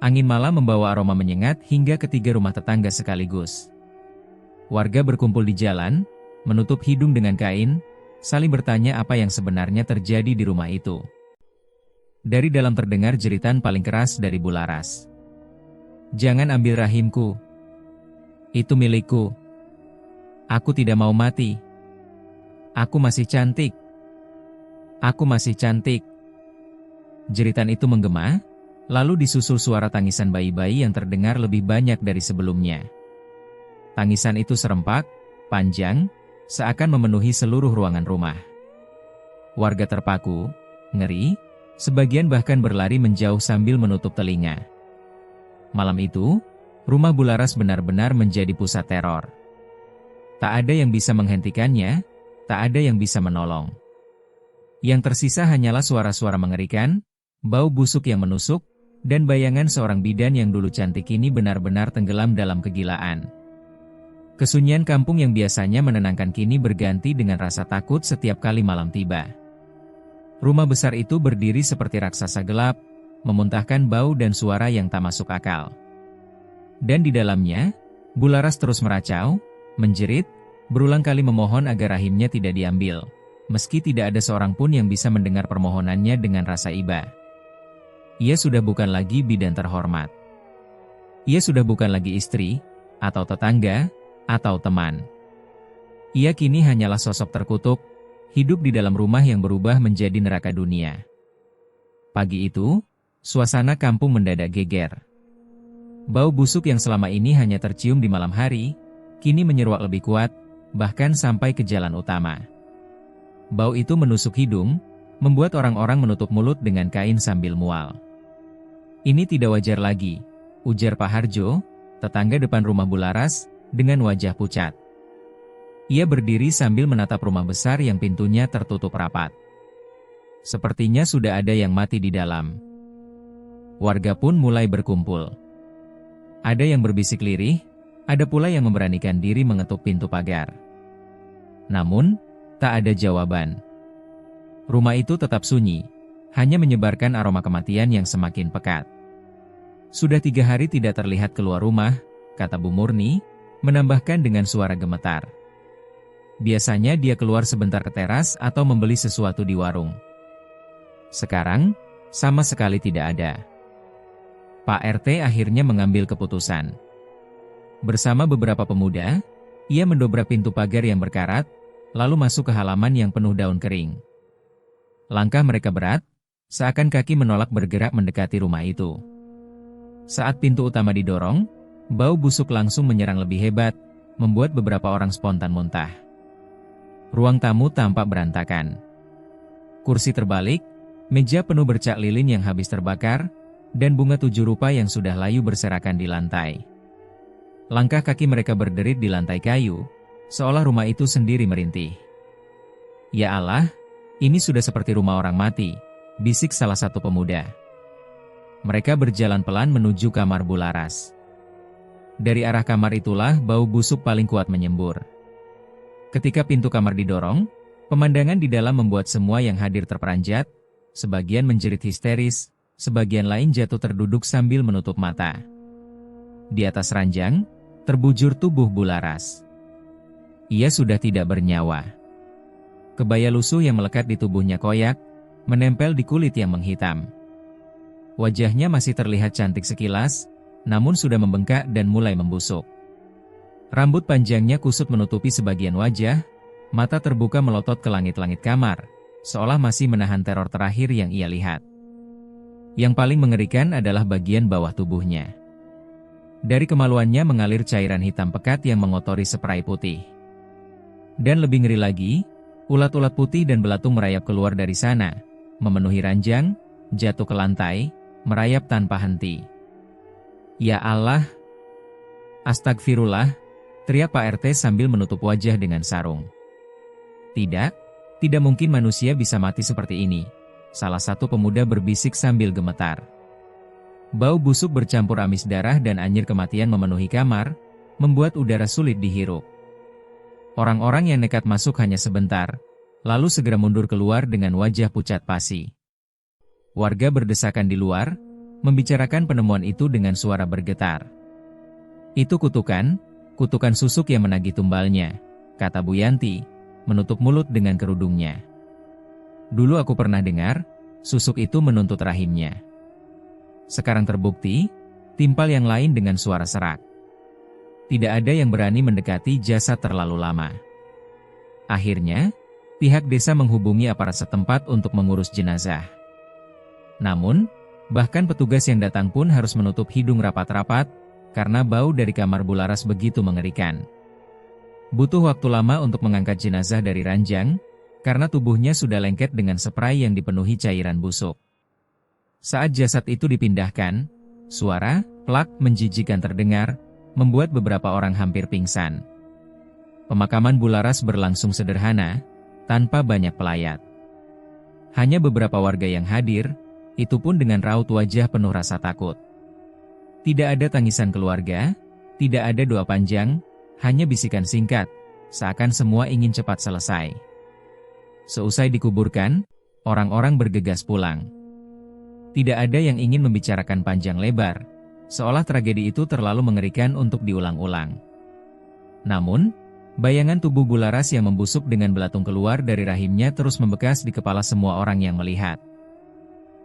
Angin malam membawa aroma menyengat hingga ketiga rumah tetangga sekaligus. Warga berkumpul di jalan, menutup hidung dengan kain, saling bertanya apa yang sebenarnya terjadi di rumah itu. Dari dalam terdengar jeritan paling keras dari Bularas. Jangan ambil rahimku. Itu milikku. Aku tidak mau mati. Aku masih cantik. Aku masih cantik. Jeritan itu menggema, lalu disusul suara tangisan bayi-bayi yang terdengar lebih banyak dari sebelumnya. Tangisan itu serempak, panjang, seakan memenuhi seluruh ruangan rumah. Warga terpaku, ngeri, sebagian bahkan berlari menjauh sambil menutup telinga. Malam itu, rumah Bularas benar-benar menjadi pusat teror. Tak ada yang bisa menghentikannya, tak ada yang bisa menolong. Yang tersisa hanyalah suara-suara mengerikan, bau busuk yang menusuk, dan bayangan seorang bidan yang dulu cantik ini benar-benar tenggelam dalam kegilaan. Kesunyian kampung yang biasanya menenangkan kini berganti dengan rasa takut setiap kali malam tiba. Rumah besar itu berdiri seperti raksasa gelap, memuntahkan bau dan suara yang tak masuk akal. Dan di dalamnya, Bularas terus meracau, menjerit, berulang kali memohon agar rahimnya tidak diambil, meski tidak ada seorang pun yang bisa mendengar permohonannya dengan rasa iba. Ia sudah bukan lagi bidan terhormat. Ia sudah bukan lagi istri, atau tetangga, atau teman. Ia kini hanyalah sosok terkutuk, hidup di dalam rumah yang berubah menjadi neraka dunia. Pagi itu, suasana kampung mendadak geger. Bau busuk yang selama ini hanya tercium di malam hari, kini menyeruak lebih kuat, bahkan sampai ke jalan utama. Bau itu menusuk hidung, membuat orang-orang menutup mulut dengan kain sambil mual. Ini tidak wajar lagi, ujar Pak Harjo, tetangga depan rumah Bularas, dengan wajah pucat. Ia berdiri sambil menatap rumah besar yang pintunya tertutup rapat. Sepertinya sudah ada yang mati di dalam. Warga pun mulai berkumpul. Ada yang berbisik lirih, Ada pula yang memberanikan diri mengetuk pintu pagar. Namun, tak ada jawaban. Rumah itu tetap sunyi, hanya menyebarkan aroma kematian yang semakin pekat. Sudah 3 hari tidak terlihat keluar rumah, kata Bu Murni, menambahkan dengan suara gemetar. Biasanya dia keluar sebentar ke teras atau membeli sesuatu di warung. Sekarang, sama sekali tidak ada. Pak RT akhirnya mengambil keputusan. Bersama beberapa pemuda, ia mendobrak pintu pagar yang berkarat, lalu masuk ke halaman yang penuh daun kering. Langkah mereka berat, seakan kaki menolak bergerak mendekati rumah itu. Saat pintu utama didorong, bau busuk langsung menyerang lebih hebat, membuat beberapa orang spontan muntah. Ruang tamu tampak berantakan. Kursi terbalik, meja penuh bercak lilin yang habis terbakar, dan bunga 7 rupa yang sudah layu berserakan di lantai. Langkah kaki mereka berderit di lantai kayu, seolah rumah itu sendiri merintih. Ya Allah, ini sudah seperti rumah orang mati, bisik salah satu pemuda. Mereka berjalan pelan menuju kamar Bu Laras. Dari arah kamar itulah bau busuk paling kuat menyembur. Ketika pintu kamar didorong, pemandangan di dalam membuat semua yang hadir terperanjat, sebagian menjerit histeris, sebagian lain jatuh terduduk sambil menutup mata. Di atas ranjang, terbujur tubuh Bu Laras. Ia sudah tidak bernyawa. Kebaya lusuh yang melekat di tubuhnya koyak, menempel di kulit yang menghitam. Wajahnya masih terlihat cantik sekilas, namun sudah membengkak dan mulai membusuk. Rambut panjangnya kusut menutupi sebagian wajah, mata terbuka melotot ke langit-langit kamar, seolah masih menahan teror terakhir yang ia lihat. Yang paling mengerikan adalah bagian bawah tubuhnya. Dari kemaluannya mengalir cairan hitam pekat yang mengotori spray putih. Dan lebih ngeri lagi, ulat-ulat putih dan belatung merayap keluar dari sana, memenuhi ranjang, jatuh ke lantai, merayap tanpa henti. Ya Allah! Astagfirullah, teriak Pak RT sambil menutup wajah dengan sarung. Tidak mungkin manusia bisa mati seperti ini, salah satu pemuda berbisik sambil gemetar. Bau busuk bercampur amis darah dan anyir kematian memenuhi kamar, membuat udara sulit dihirup. Orang-orang yang nekat masuk hanya sebentar, lalu segera mundur keluar dengan wajah pucat pasi. Warga berdesakan di luar, membicarakan penemuan itu dengan suara bergetar. Itu kutukan susuk yang menagih tumbalnya, kata Bu Yanti, menutup mulut dengan kerudungnya. Dulu aku pernah dengar, susuk itu menuntut rahimnya. Sekarang terbukti, timpal yang lain dengan suara serak. Tidak ada yang berani mendekati jasad terlalu lama. Akhirnya, pihak desa menghubungi aparat setempat untuk mengurus jenazah. Namun, bahkan petugas yang datang pun harus menutup hidung rapat-rapat, karena bau dari kamar Bu Laras begitu mengerikan. Butuh waktu lama untuk mengangkat jenazah dari ranjang, karena tubuhnya sudah lengket dengan spray yang dipenuhi cairan busuk. Saat jasad itu dipindahkan, suara plak menjijikan terdengar, membuat beberapa orang hampir pingsan. Pemakaman Bu Laras berlangsung sederhana, tanpa banyak pelayat. Hanya beberapa warga yang hadir, itu pun dengan raut wajah penuh rasa takut. Tidak ada tangisan keluarga, tidak ada doa panjang, hanya bisikan singkat, seakan semua ingin cepat selesai. Seusai dikuburkan, orang-orang bergegas pulang. Tidak ada yang ingin membicarakan panjang lebar, seolah tragedi itu terlalu mengerikan untuk diulang-ulang. Namun, bayangan tubuh Bu Laras yang membusuk dengan belatung keluar dari rahimnya terus membekas di kepala semua orang yang melihat.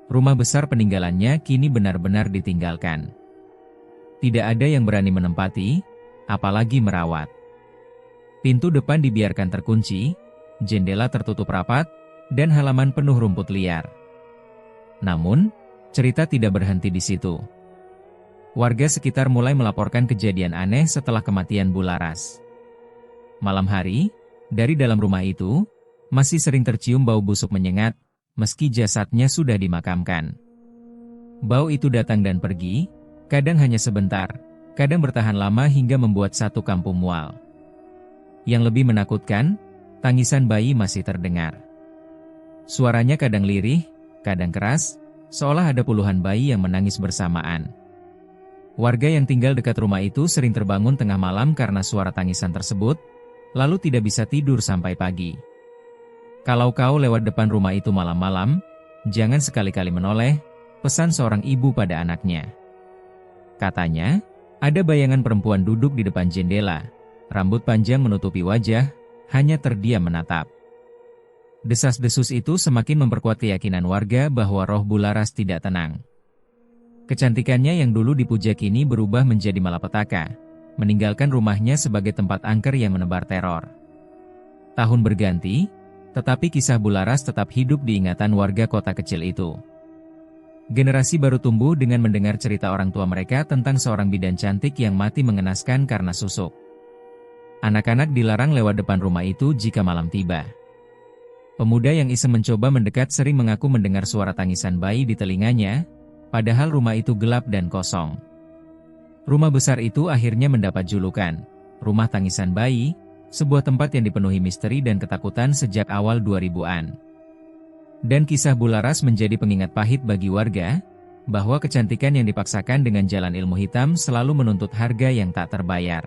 Rumah besar peninggalannya kini benar-benar ditinggalkan. Tidak ada yang berani menempati, apalagi merawat. Pintu depan dibiarkan terkunci, jendela tertutup rapat, dan halaman penuh rumput liar. Namun, cerita tidak berhenti di situ. Warga sekitar mulai melaporkan kejadian aneh setelah kematian Bu Laras. Malam hari, dari dalam rumah itu, masih sering tercium bau busuk menyengat, meski jasadnya sudah dimakamkan. Bau itu datang dan pergi, kadang hanya sebentar, kadang bertahan lama hingga membuat satu kampung mual. Yang lebih menakutkan, tangisan bayi masih terdengar. Suaranya kadang lirih, kadang keras, seolah ada puluhan bayi yang menangis bersamaan. Warga yang tinggal dekat rumah itu sering terbangun tengah malam karena suara tangisan tersebut, lalu tidak bisa tidur sampai pagi. Kalau kau lewat depan rumah itu malam-malam, jangan sekali-kali menoleh, pesan seorang ibu pada anaknya. Katanya, ada bayangan perempuan duduk di depan jendela, rambut panjang menutupi wajah, hanya terdiam menatap. Desas-desus itu semakin memperkuat keyakinan warga bahwa roh Bularas tidak tenang. Kecantikannya yang dulu dipuja kini berubah menjadi malapetaka, meninggalkan rumahnya sebagai tempat angker yang menebar teror. Tahun berganti, tetapi kisah Bularas tetap hidup di ingatan warga kota kecil itu. Generasi baru tumbuh dengan mendengar cerita orang tua mereka tentang seorang bidan cantik yang mati mengenaskan karena susuk. Anak-anak dilarang lewat depan rumah itu jika malam tiba. Pemuda yang iseng mencoba mendekat sering mengaku mendengar suara tangisan bayi di telinganya, padahal rumah itu gelap dan kosong. Rumah besar itu akhirnya mendapat julukan Rumah Tangisan Bayi, sebuah tempat yang dipenuhi misteri dan ketakutan sejak awal 2000-an. Dan kisah Bularas menjadi pengingat pahit bagi warga, bahwa kecantikan yang dipaksakan dengan jalan ilmu hitam selalu menuntut harga yang tak terbayar.